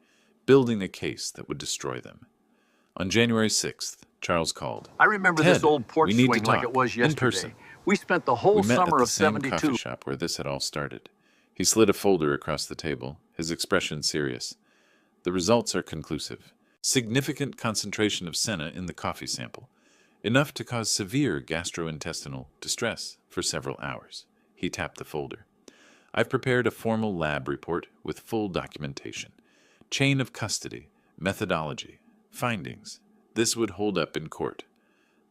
building a case that would destroy them. On January 6th, Charles called. I remember Ted, this old porch we need to swing like talk, it was in yesterday. person. We spent the whole We met summer at the of same 72. coffee shop where this had all started. He slid a folder across the table, his expression serious. The results are conclusive. Significant concentration of senna in the coffee sample, enough to cause severe gastrointestinal distress for several hours. He tapped the folder. I've prepared a formal lab report with full documentation. Chain of custody, methodology, findings. This would hold up in court.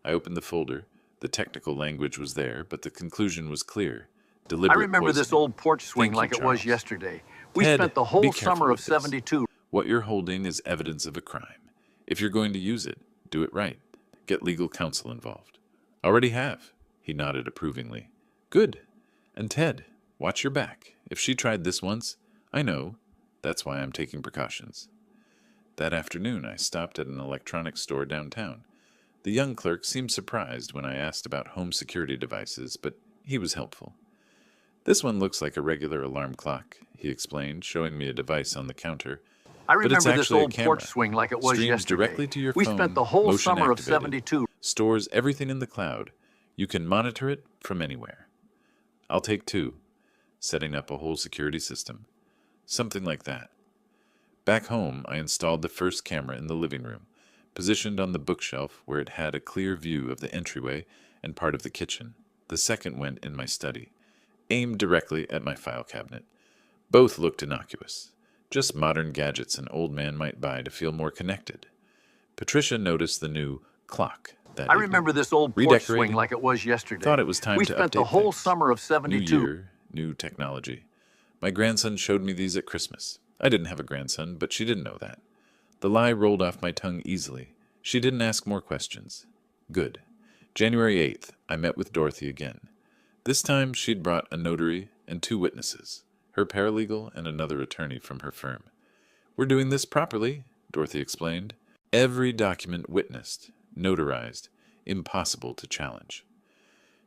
I opened the folder. The technical language was there, but the conclusion was clear. deliberate remember this poisoning. old porch swing Thank you, like it was Charles. yesterday. We Ted, spent the be whole careful summer of with this. 72. What you're holding is evidence of a crime. If you're going to use it, do it right. Get legal counsel involved. Already have. He nodded approvingly. Good. And Ted, watch your back. If she tried this once, I know. That's why I'm taking precautions. That afternoon, I stopped at an electronics store downtown. The young clerk seemed surprised when I asked about home security devices, but he was helpful. This one looks like a regular alarm clock, he explained, showing me a device on the counter. I But it's remember this actually a old camera. porch swing like it was Streams yesterday. directly to your We phone, spent the whole motion summer of activated. 72. Stores everything in the cloud. You can monitor it from anywhere. I'll take 2. Setting up a whole security system. Something like that. Back home, I installed the first camera in the living room, positioned on the bookshelf where it had a clear view of the entryway and part of the kitchen. The second went in my study, aimed directly at my file cabinet. Both looked innocuous, just modern gadgets an old man might buy to feel more connected. Patricia noticed the new clock that I evening. remember this old porch Redecorating. swing like it was yesterday. Thought it was time we to spent the update whole things. summer of New 72. year, new technology. My grandson showed me these at Christmas. I didn't have a grandson, but she didn't know that. The lie rolled off my tongue easily. She didn't ask more questions. Good. January 8th, I met with Dorothy again. This time she'd brought a notary and 2 witnesses, her paralegal and another attorney from her firm. We're doing this properly, Dorothy explained. Every document witnessed, notarized, impossible to challenge.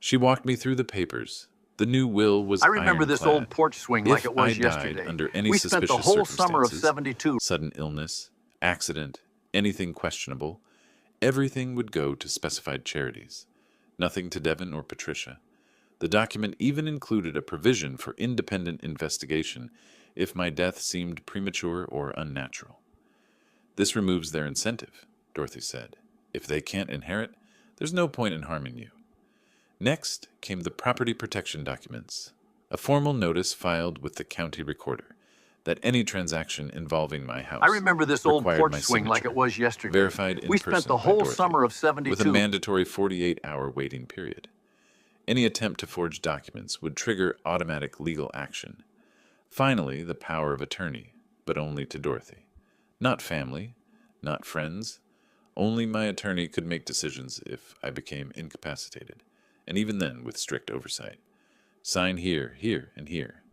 She walked me through the papers. The new will was I remember this old ironclad. porch swing like If it was I died yesterday. under any We spent the suspicious whole summer of circumstances, 72. sudden illness, accident, anything questionable, everything would go to specified charities. Nothing to Devin or Patricia. The document even included a provision for independent investigation if my death seemed premature or unnatural. This removes their incentive, Dorothy said. If they can't inherit, there's no point in harming you. Next came the property protection documents, a formal notice filed with the county recorder that any transaction involving my house I remember this old required porch my swing like signature, it was yesterday. verified in We person spent the by whole Dorothy, summer of with a 72. mandatory 48-hour waiting period. Any attempt to forge documents would trigger automatic legal action. Finally, the power of attorney, but only to Dorothy. Not family, not friends. Only my attorney could make decisions if I became incapacitated, and even then with strict oversight. Sign here, here, and here.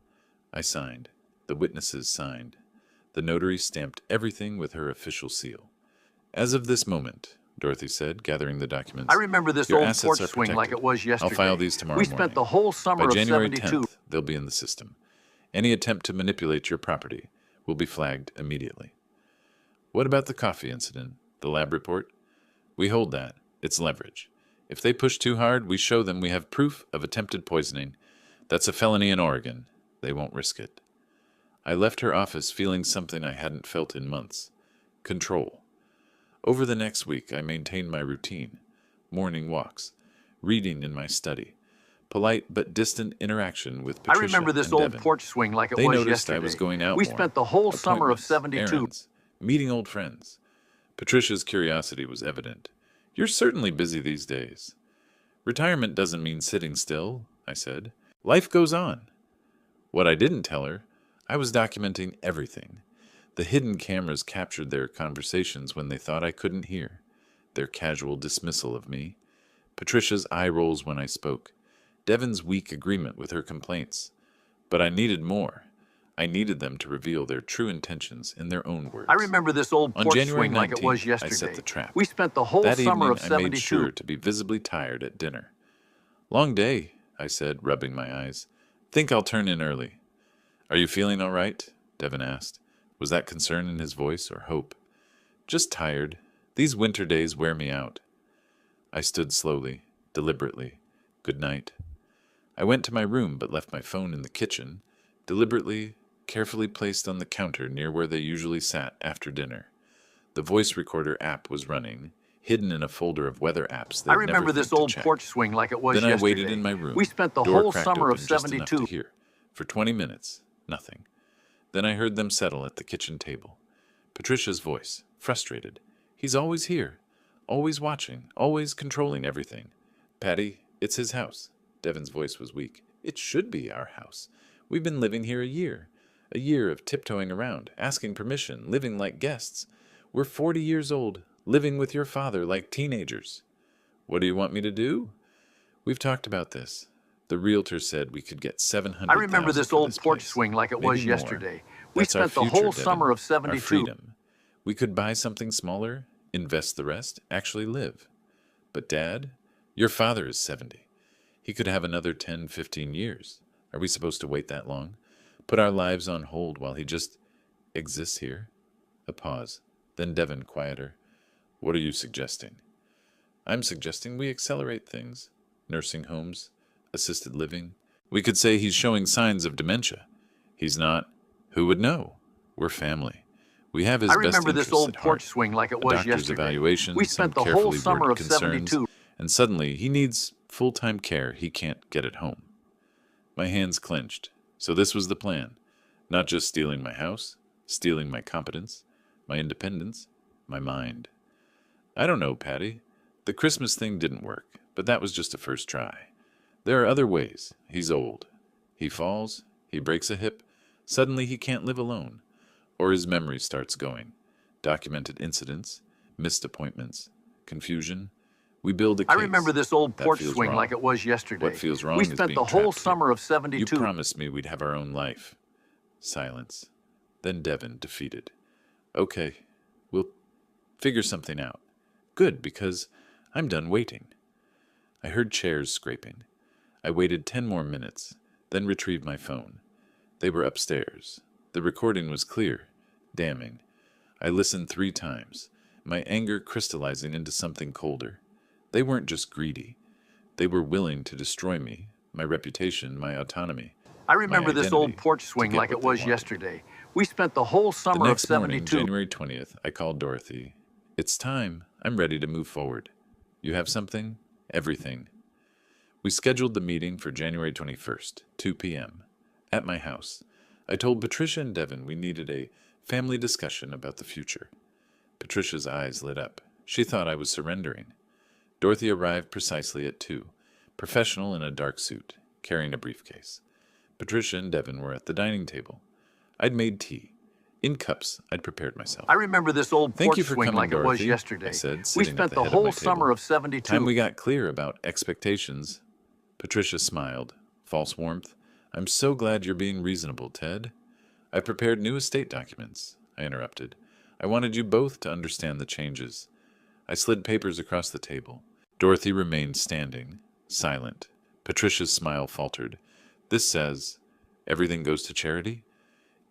I signed. The witnesses signed. The notary stamped everything with her official seal. As of this moment, Dorothy said, gathering the documents, I remember this your old assets porch are swing like protected. it was yesterday. I'll file these tomorrow We morning. spent the whole summer By of January 72. 10th, they'll be in the system. Any attempt to manipulate your property will be flagged immediately. What about the coffee incident? The lab report? We hold that. It's leverage. If they push too hard, we show them we have proof of attempted poisoning. That's a felony in Oregon. They won't risk it. I left her office feeling something I hadn't felt in months. Control. Over the next week, I maintained my routine. Morning walks. Reading in my study. Polite but distant interaction with I Patricia remember this and old Devin. porch swing like it They was noticed yesterday. I was going out We more. spent the whole summer of Appointments, 72. errands, meeting old friends. Patricia's curiosity was evident. You're certainly busy these days. Retirement doesn't mean sitting still, I said. Life goes on. What I didn't tell her, I was documenting everything. The hidden cameras captured their conversations when they thought I couldn't hear, their casual dismissal of me, Patricia's eye rolls when I spoke, Devin's weak agreement with her complaints. But I needed more. I needed them to reveal their true intentions in their own words. I remember this old On porch January swing like it was 19th, yesterday. I set the trap. We spent the whole That summer evening, of I 72. made sure to be visibly tired at dinner. Long day, I said, rubbing my eyes. Think I'll turn in early. Are you feeling all right? Devin asked. Was that concern in his voice or hope? Just tired. These winter days wear me out. I stood slowly, deliberately. Good night. I went to my room but left my phone in the kitchen, deliberately, carefully placed on the counter near where they usually sat after dinner. The voice recorder app was running, hidden in a folder of weather apps they'd I remember never this think to old check. porch swing like it was Then I yesterday. waited in my room. We spent the Door whole cracked summer of open just enough to 72. hear. For 20 minutes, nothing. Then I heard them settle at the kitchen table. Patricia's voice, frustrated. He's always here, always watching, always controlling everything. Patty, it's his house. Devin's voice was weak. It should be our house. We've been living here a year. A year of tiptoeing around, asking permission, living like guests. We're 40 years old, living with your father like teenagers. What do you want me to do? We've talked about this. The realtor said we could get $700,000 I remember this for old this porch place. swing like it Maybe was more. yesterday. We That's our spent the future, whole Devin. summer of Our 72. freedom. We could buy something smaller, invest the rest, actually live. But Dad, your father is 70. He could have another 10, 15 years. Are we supposed to wait that long? Put our lives on hold while he just exists here? A pause. Then Devin, quieter. What are you suggesting? I'm suggesting we accelerate things. Nursing homes, assisted living. We could say he's showing signs of dementia. He's not. Who would know? We're family. We have his I best remember this interests old at porch heart. swing like it A was doctor's yesterday. evaluation, We some spent the whole carefully summer worded of concerns, 72. and suddenly he needs full-time care he can't get at home. My hands clenched. So this was the plan. Not just stealing my house, stealing my competence, my independence, my mind. I don't know, Patty. The Christmas thing didn't work, but that was just a first try. There are other ways. He's old. He falls, he breaks a hip, suddenly he can't live alone. Or his memory starts going. Documented incidents, missed appointments, confusion. We build a I case. remember this old That porch feels swing wrong. like it was yesterday. What feels wrong We is spent being the whole trapped here. summer of You 72. promised me we'd have our own life. Silence. Then Devin, defeated. Okay, we'll figure something out. Good, because I'm done waiting. I heard chairs scraping. I waited 10 more minutes, then retrieved my phone. They were upstairs. The recording was clear, damning. I listened 3 times, my anger crystallizing into something colder. They weren't just greedy. They were willing to destroy me, my reputation, my autonomy. I remember this old identity, porch to swing get like what it they was wanted. yesterday. We spent the whole The summer of next morning, 72. January 20th, I called Dorothy. It's time. I'm ready to move forward. You have something? Everything. We scheduled the meeting for January 21st, 2 p.m. At my house. I told Patricia and Devin we needed a family discussion about the future. Patricia's eyes lit up. She thought I was surrendering. Dorothy arrived precisely at 2, professional in a dark suit, carrying a briefcase. Patricia and Devin were at the dining table. I'd made tea. In cups, I'd prepared myself. I remember this old Thank porch you for swing coming, like it was Dorothy, yesterday. I said, We sitting spent at the the head of my whole table. summer of Time 72. we got clear about expectations. Patricia smiled. False warmth. I'm so glad you're being reasonable, Ted. I prepared new estate documents, I interrupted. I wanted you both to understand the changes. I slid papers across the table. Dorothy remained standing, silent. Patricia's smile faltered. This says, everything goes to charity?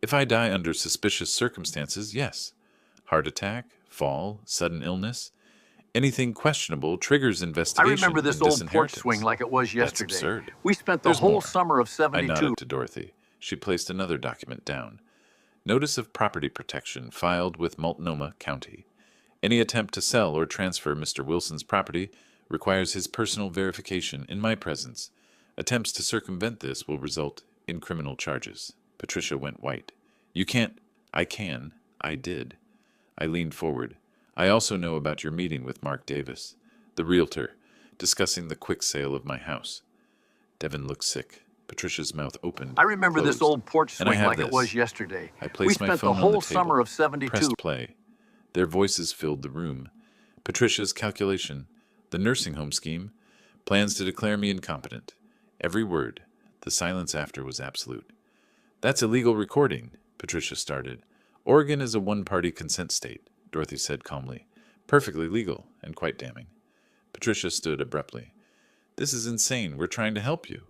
If I die under suspicious circumstances, yes. Heart attack, fall, sudden illness. Anything questionable triggers I investigation remember this and old porch disinheritance. swing like it was That's yesterday. absurd. We spent the There's whole more. summer of I 72. nodded to Dorothy. She placed another document down. Notice of property protection filed with Multnomah County. Any attempt to sell or transfer Mr. Wilson's property requires his personal verification in my presence. Attempts to circumvent this will result in criminal charges. Patricia went white. You can't. I can. I did. I leaned forward. I also know about your meeting with Mark Davis, the realtor, discussing the quick sale of my house. Devin looked sick. Patricia's mouth opened. I remember this closed. old porch And I swing have like it this. was yesterday. I We placed my spent the phone on whole the table, summer of 72. pressed play. Their voices filled the room. Patricia's calculation, the nursing home scheme, plans to declare me incompetent. Every word. The silence after was absolute. That's illegal recording, Patricia started. Oregon is a one-party consent state, Dorothy said calmly. Perfectly legal and quite damning. Patricia stood abruptly. This is insane. We're trying to help you.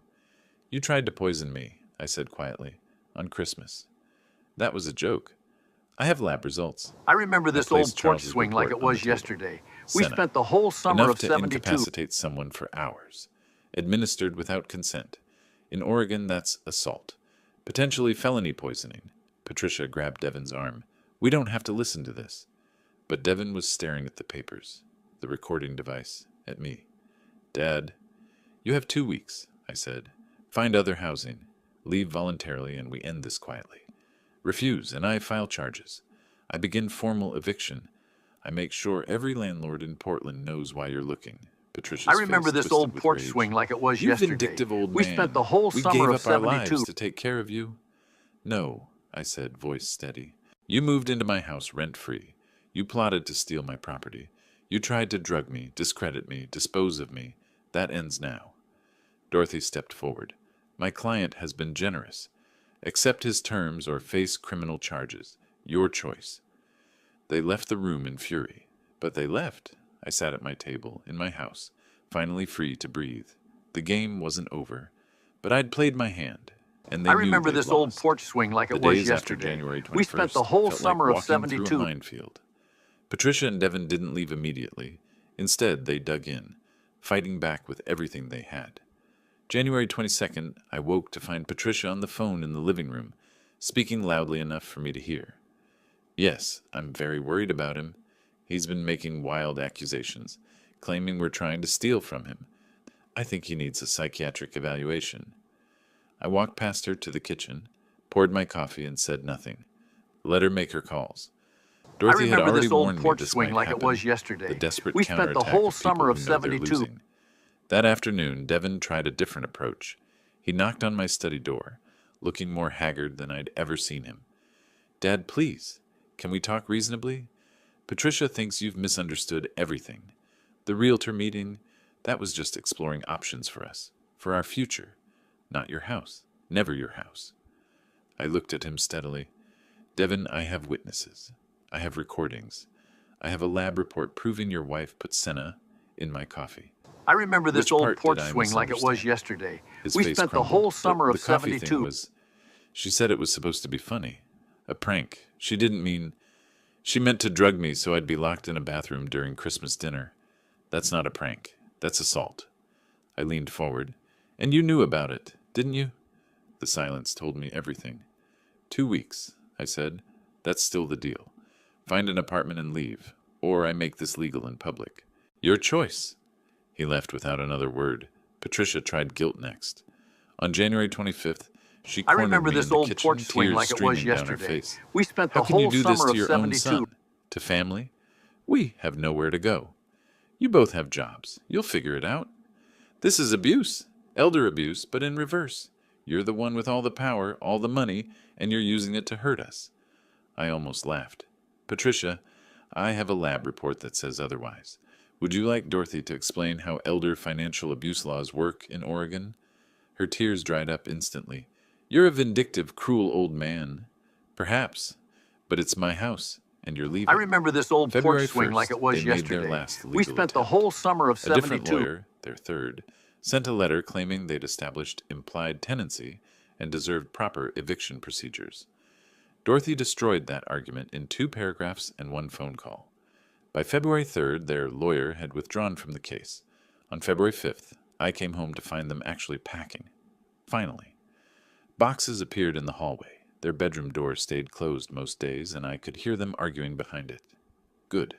You tried to poison me, I said quietly, on Christmas. That was a joke. I have lab results. I remember this old placed porch Charles's swing like report it on the was table. yesterday. We Senna. spent the whole summer Enough of to 72. incapacitate someone for hours. Administered without consent. In Oregon, that's assault. Potentially felony poisoning. Patricia grabbed Devin's arm. We don't have to listen to this. But Devin was staring at the papers, the recording device, at me. Dad, you have 2 weeks, I said. Find other housing. Leave voluntarily and we end this quietly. Refuse, and I file charges. I begin formal eviction. I make sure every landlord in Portland knows why you're looking. Patricia's I remember face this twisted old with porch rage. swing like it was You yesterday. vindictive old We man. spent the whole We summer gave of up our 72. lives to take care of you. No, I said, voice steady. You moved into my house rent-free. You plotted to steal my property. You tried to drug me, discredit me, dispose of me. That ends now. Dorothy stepped forward. My client has been generous. Accept his terms or face criminal charges. Your choice. They left the room in fury. But they left. I sat at my table, in my house, finally free to breathe. The game wasn't over, but I'd played my hand, and they I knew remember they'd this old lost. porch swing like The it was days after yesterday. January 21st We spent the whole felt summer like of walking through a 72. minefield. Patricia and Devin didn't leave immediately. Instead, they dug in, fighting back with everything they had. January 22nd, I woke to find Patricia on the phone in the living room, speaking loudly enough for me to hear. Yes, I'm very worried about him. He's been making wild accusations, claiming we're trying to steal from him. I think he needs a psychiatric evaluation. I walked past her to the kitchen, poured my coffee, and said nothing. Let her make her calls. I Dorothy had remember already this old warned me porch this swing might like happen, it was yesterday. the desperate We spent the counterattack whole of people summer who of know they're 72. losing. That afternoon, Devin tried a different approach. He knocked on my study door, looking more haggard than I'd ever seen him. Dad, please, can we talk reasonably? Patricia thinks you've misunderstood everything. The realtor meeting, that was just exploring options for us, for our future. Not your house, never your house. I looked at him steadily. Devin, I have witnesses. I have recordings. I have a lab report proving your wife put senna in my coffee. I remember this Which old part porch did I swing like it was misunderstand? yesterday. His We face spent the crumbled. whole summer The of coffee thing 72. was, she said it was supposed to be funny. A prank. She didn't mean, she meant to drug me so I'd be locked in a bathroom during Christmas dinner. That's not a prank. That's assault. I leaned forward. And you knew about it, didn't you? The silence told me everything. 2 weeks, I said. That's still the deal. Find an apartment and leave, or I make this legal in public. Your choice. He left without another word. Patricia tried guilt next. On January 25th, she I cornered remember me this in the old kitchen, porch swing tears like it was streaming down her yesterday. face. We spent How the can you whole do this summer to of your own 72. son? To family? We have nowhere to go. You both have jobs. You'll figure it out. This is abuse. Elder abuse, but in reverse. You're the one with all the power, all the money, and you're using it to hurt us. I almost laughed. Patricia, I have a lab report that says otherwise. Would you like Dorothy to explain how elder financial abuse laws work in Oregon? Her tears dried up instantly. You're a vindictive, cruel old man. Perhaps. But it's my house, and you're leaving. I remember this old February porch swing 1st, like it was they made yesterday. their last legal We spent the attempt. whole summer of A different 72. lawyer, their third, sent a letter claiming they'd established implied tenancy and deserved proper eviction procedures. Dorothy destroyed that argument in 2 paragraphs and 1 phone call. By February 3rd, their lawyer had withdrawn from the case. On February 5th, I came home to find them actually packing. Finally. Boxes appeared in the hallway. Their bedroom door stayed closed most days, and I could hear them arguing behind it. Good.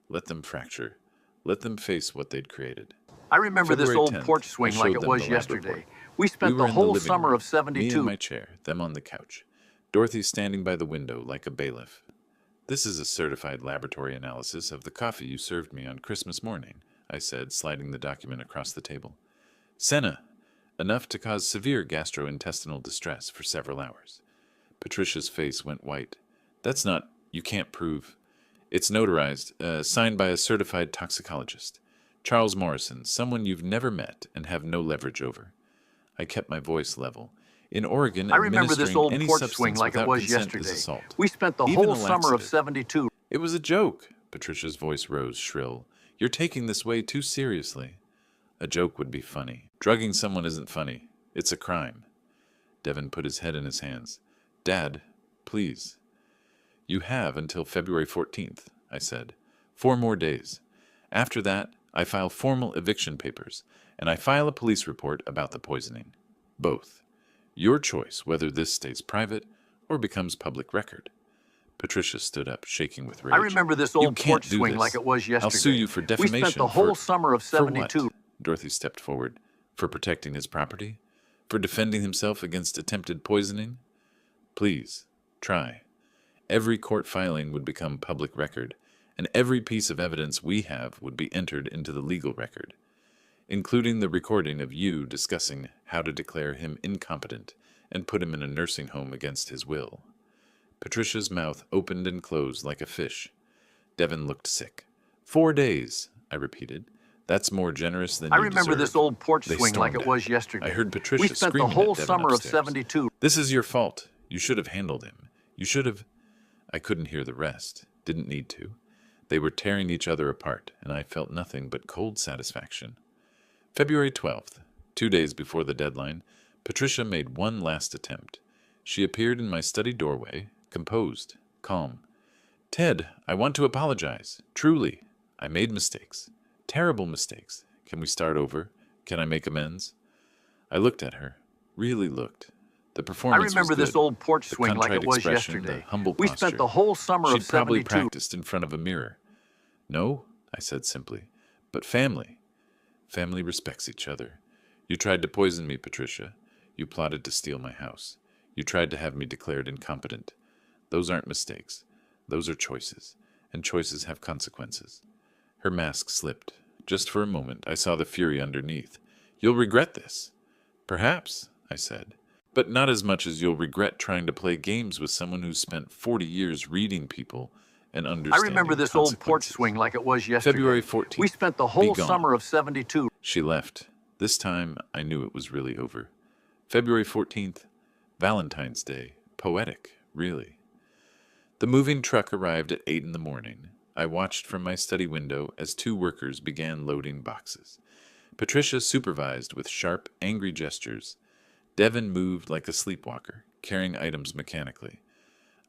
Let them fracture. Let them face what they'd created. I remember this February old 10th, porch I swing showed like it them was the lab yesterday. report. We We spent were the in the whole living summer room, of me 72. in my chair, them on the couch. Dorothy standing by the window like a bailiff. This is a certified laboratory analysis of the coffee you served me on Christmas morning, I said, sliding the document across the table. Senna, enough to cause severe gastrointestinal distress for several hours. Patricia's face went white. That's not, you can't prove. It's notarized, signed by a certified toxicologist. Charles Morrison, someone you've never met and have no leverage over. I kept my voice level. In Oregon, I remember this administering old any porch swing substance like it without was consent is yesterday. assault. We spent the Even whole a summer of laxative. 72. It was a joke. Patricia's voice rose shrill. You're taking this way too seriously. A joke would be funny. Drugging someone isn't funny. It's a crime. Devin put his head in his hands. Dad, please. You have until February 14th, I said. 4 more days. After that, I file formal eviction papers, and I file a police report about the poisoning. Both. Your choice whether this stays private or becomes public record. Patricia stood up, shaking with rage. I remember this You old can't porch do swing this. like it was yesterday. I'll sue you for We defamation. spent the whole for, summer of for 72. what? Dorothy stepped forward. For protecting his property? For defending himself against attempted poisoning? Please, try. Every court filing would become public record, and every piece of evidence we have would be entered into the legal record. including the recording of you discussing how to declare him incompetent and put him in a nursing home against his will. Patricia's mouth opened and closed like a fish. Devin looked sick. 4 days, I repeated. That's more generous than I you remember deserve. this old porch They swing like stormed it at was me. yesterday. I heard Patricia We spent the screaming whole at Devin summer of upstairs. 72. This is your fault. You should have handled him. You should have... I couldn't hear the rest. Didn't need to. They were tearing each other apart, and I felt nothing but cold satisfaction. February 12th, 2 days before the deadline, Patricia made one last attempt. She appeared in my study doorway, composed, calm. Ted, I want to apologize. Truly. I made mistakes. Terrible mistakes. Can we start over? Can I make amends? I looked at her. Really looked. The I performance remember was good. this old porch The swing like contrite it was expression, yesterday. the humble We posture. spent the whole summer of She'd probably 72. practiced in front of a mirror. No, I said simply. But family. Family respects each other. You tried to poison me, Patricia. You plotted to steal my house. You tried to have me declared incompetent. Those aren't mistakes. Those are choices. And choices have consequences. Her mask slipped. Just for a moment, I saw the fury underneath. You'll regret this. Perhaps, I said. But not as much as you'll regret trying to play games with someone who's spent 40 years reading people and I understanding remember this old porch consequences. swing like it was yesterday. February 14th. We spent the whole Be gone. summer of 72. She left. This time, I knew it was really over. February 14th, Valentine's Day. Poetic, really. The moving truck arrived at 8 in the morning. I watched from my study window as 2 workers began loading boxes. Patricia supervised with sharp, angry gestures. Devin moved like a sleepwalker, carrying items mechanically.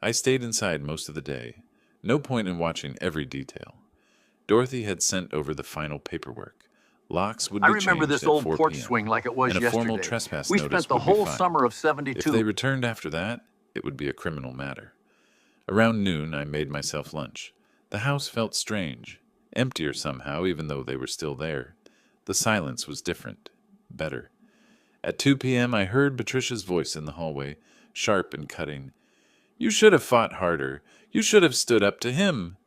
I stayed inside most of the day. No point in watching every detail. Dorothy had sent over the final paperwork. Locks would be I remember changed this at old 4 porch p.m. swing like it was and a yesterday. formal trespass We notice spent the would be whole filed. summer of If 72. they returned after that, it would be a criminal matter. Around noon, I made myself lunch. The house felt strange, emptier somehow, even though they were still there. The silence was different, better. At 2 p.m., I heard Patricia's voice in the hallway, sharp and cutting. You should have fought harder. You should have stood up to him.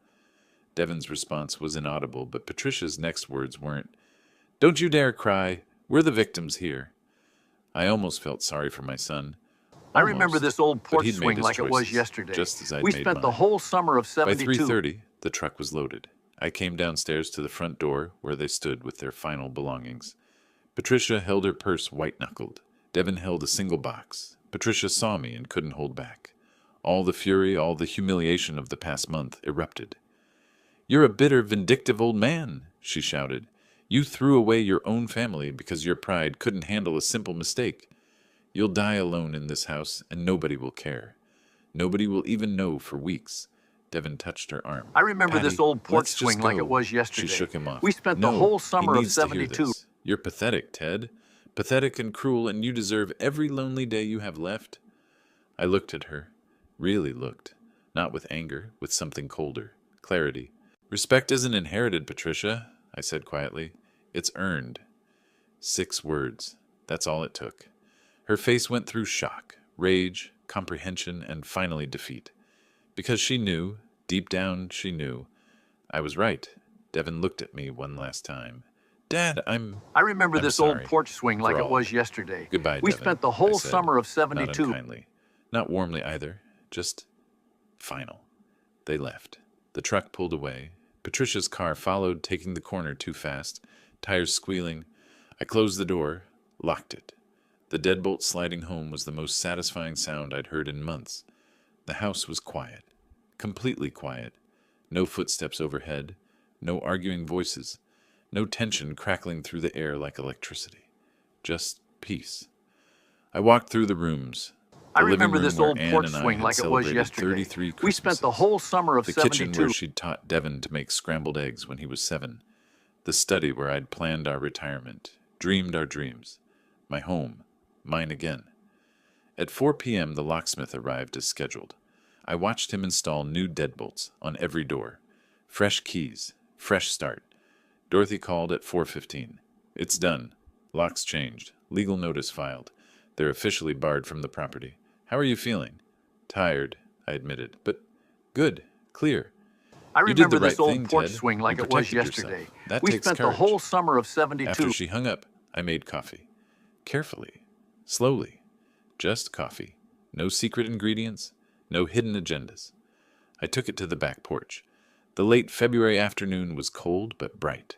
Devin's response was inaudible, but Patricia's next words weren't. Don't you dare cry. We're the victims here. I almost felt sorry for my son. I remember Almost, this old but porch he'd made swing his like it was choices, yesterday. just as I'd We made spent the mine. whole summer of By 72. 3:30, the truck was loaded. I came downstairs to the front door, where they stood with their final belongings. Patricia held her purse white-knuckled. Devin held a single box. Patricia saw me and couldn't hold back. All the fury, all the humiliation of the past month erupted. You're a bitter, vindictive old man, she shouted. You threw away your own family because your pride couldn't handle a simple mistake. You'll die alone in this house, and nobody will care. Nobody will even know for weeks. Devin touched her arm. I remember Patty, this old porch let's just swing like go. it was yesterday. She shook him off. We spent No, the whole he summer of needs to hear 72. this. You're pathetic, Ted. Pathetic and cruel, and you deserve every lonely day you have left. I looked at her. Really looked. Not with anger, with something colder. Clarity. Respect isn't inherited, Patricia, I said quietly. It's earned. 6 words. That's all it took. Her face went through shock, rage, comprehension, and finally defeat. Because she knew, deep down she knew. I was right. Devin looked at me one last time. Dad, I remember I'm this sorry old porch swing like for it all. was yesterday. Goodbye, We Devin, spent the I whole said, summer of not 72. unkindly. Not warmly either. Just final. They left. The truck pulled away. Patricia's car followed, taking the corner too fast, tires squealing. I closed the door, locked it. The deadbolt sliding home was the most satisfying sound I'd heard in months. The house was quiet. Completely quiet. No footsteps overhead. No arguing voices. No tension crackling through the air like electricity. Just peace. I walked through the rooms. I The living remember room this where old Ann porch and I swing had like it was celebrated yesterday. 33 We spent the Christmases. whole summer of The 72. kitchen where she'd taught Devin to make scrambled eggs when he was 7. The study where I'd planned our retirement, dreamed our dreams. My home, mine again. At 4 p.m., the locksmith arrived as scheduled. I watched him install new deadbolts on every door. Fresh keys, fresh start. Dorothy called at 4:15. It's done. Locks changed. Legal notice filed. They're officially barred from the property. How are you feeling? Tired, I admitted, but good, clear. I You did the remember right this old thing, porch Ted. swing You like it was protected yesterday. yourself. That We takes spent the whole courage. summer of After 72. she hung up, I made coffee. Carefully. Slowly. Just coffee. No secret ingredients. No hidden agendas. I took it to the back porch. The late February afternoon was cold but bright.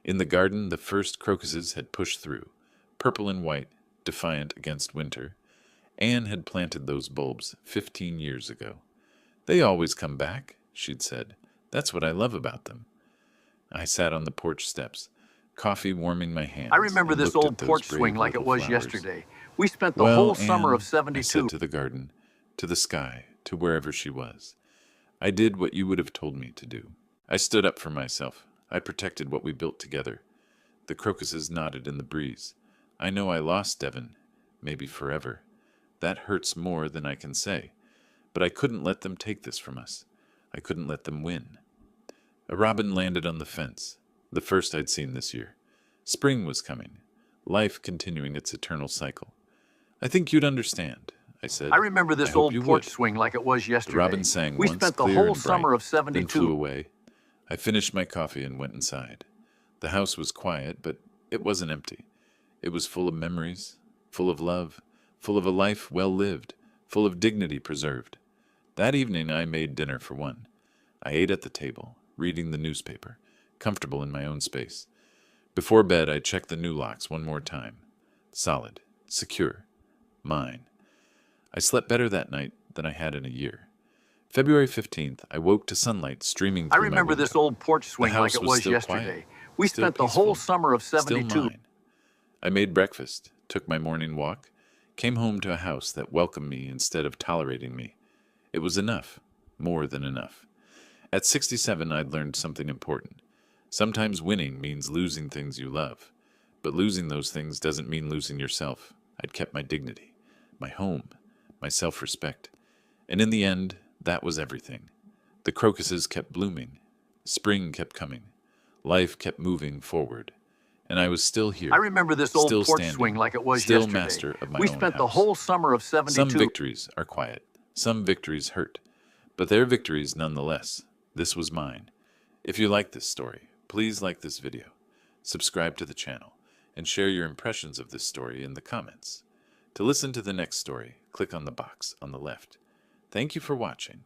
In the garden, the first crocuses had pushed through, purple and white, defiant against winter. Anne had planted those bulbs 15 years ago. They always come back, she'd said. That's what I love about them. I sat on the porch steps, coffee warming my hands, I remember and this looked old at those porch brave swing like it little was flowers. yesterday. We spent the Well, whole summer of Anne, I said 72. to the garden, to the sky, to wherever she was. I did what you would have told me to do. I stood up for myself. I protected what we built together. The crocuses nodded in the breeze. I know I lost Devon, maybe forever. That hurts more than I can say. But I couldn't let them take this from us. I couldn't let them win. A robin landed on the fence, the first I'd seen this year. Spring was coming, life continuing its eternal cycle. I think you'd understand, I said. I remember I this hope old you porch would. swing like it was The yesterday. robin sang We once spent the clear whole and bright, summer of then flew 72. away. I finished my coffee and went inside. The house was quiet, but it wasn't empty. It was full of memories, full of love, full of a life well lived, full of dignity preserved. That evening I made dinner for one. I ate at the table, reading the newspaper, comfortable in my own space. Before bed I checked the new locks one more time. Solid, secure, mine. I slept better that night than I had in a year. February 15th, I woke to sunlight streaming I through my remember window. this old porch The swing like house it was was still yesterday. quiet, We still spent the whole peaceful, summer of still 72. mine. I made breakfast, took my morning walk, came home to a house that welcomed me instead of tolerating me. It was enough, more than enough. At 67, I'd learned something important. Sometimes winning means losing things you love, but losing those things doesn't mean losing yourself. I'd kept my dignity, my home, my self-respect. And in the end, that was everything. The crocuses kept blooming. Spring kept coming. Life kept moving forward. And I was still here, I remember this old still porch standing, swing like it was still yesterday. master of my We own spent the house. whole summer of 72. Some victories are quiet. Some victories hurt. But they're victories nonetheless. This was mine. If you like this story, please like this video, subscribe to the channel, and share your impressions of this story in the comments. To listen to the next story, click on the box on the left. Thank you for watching.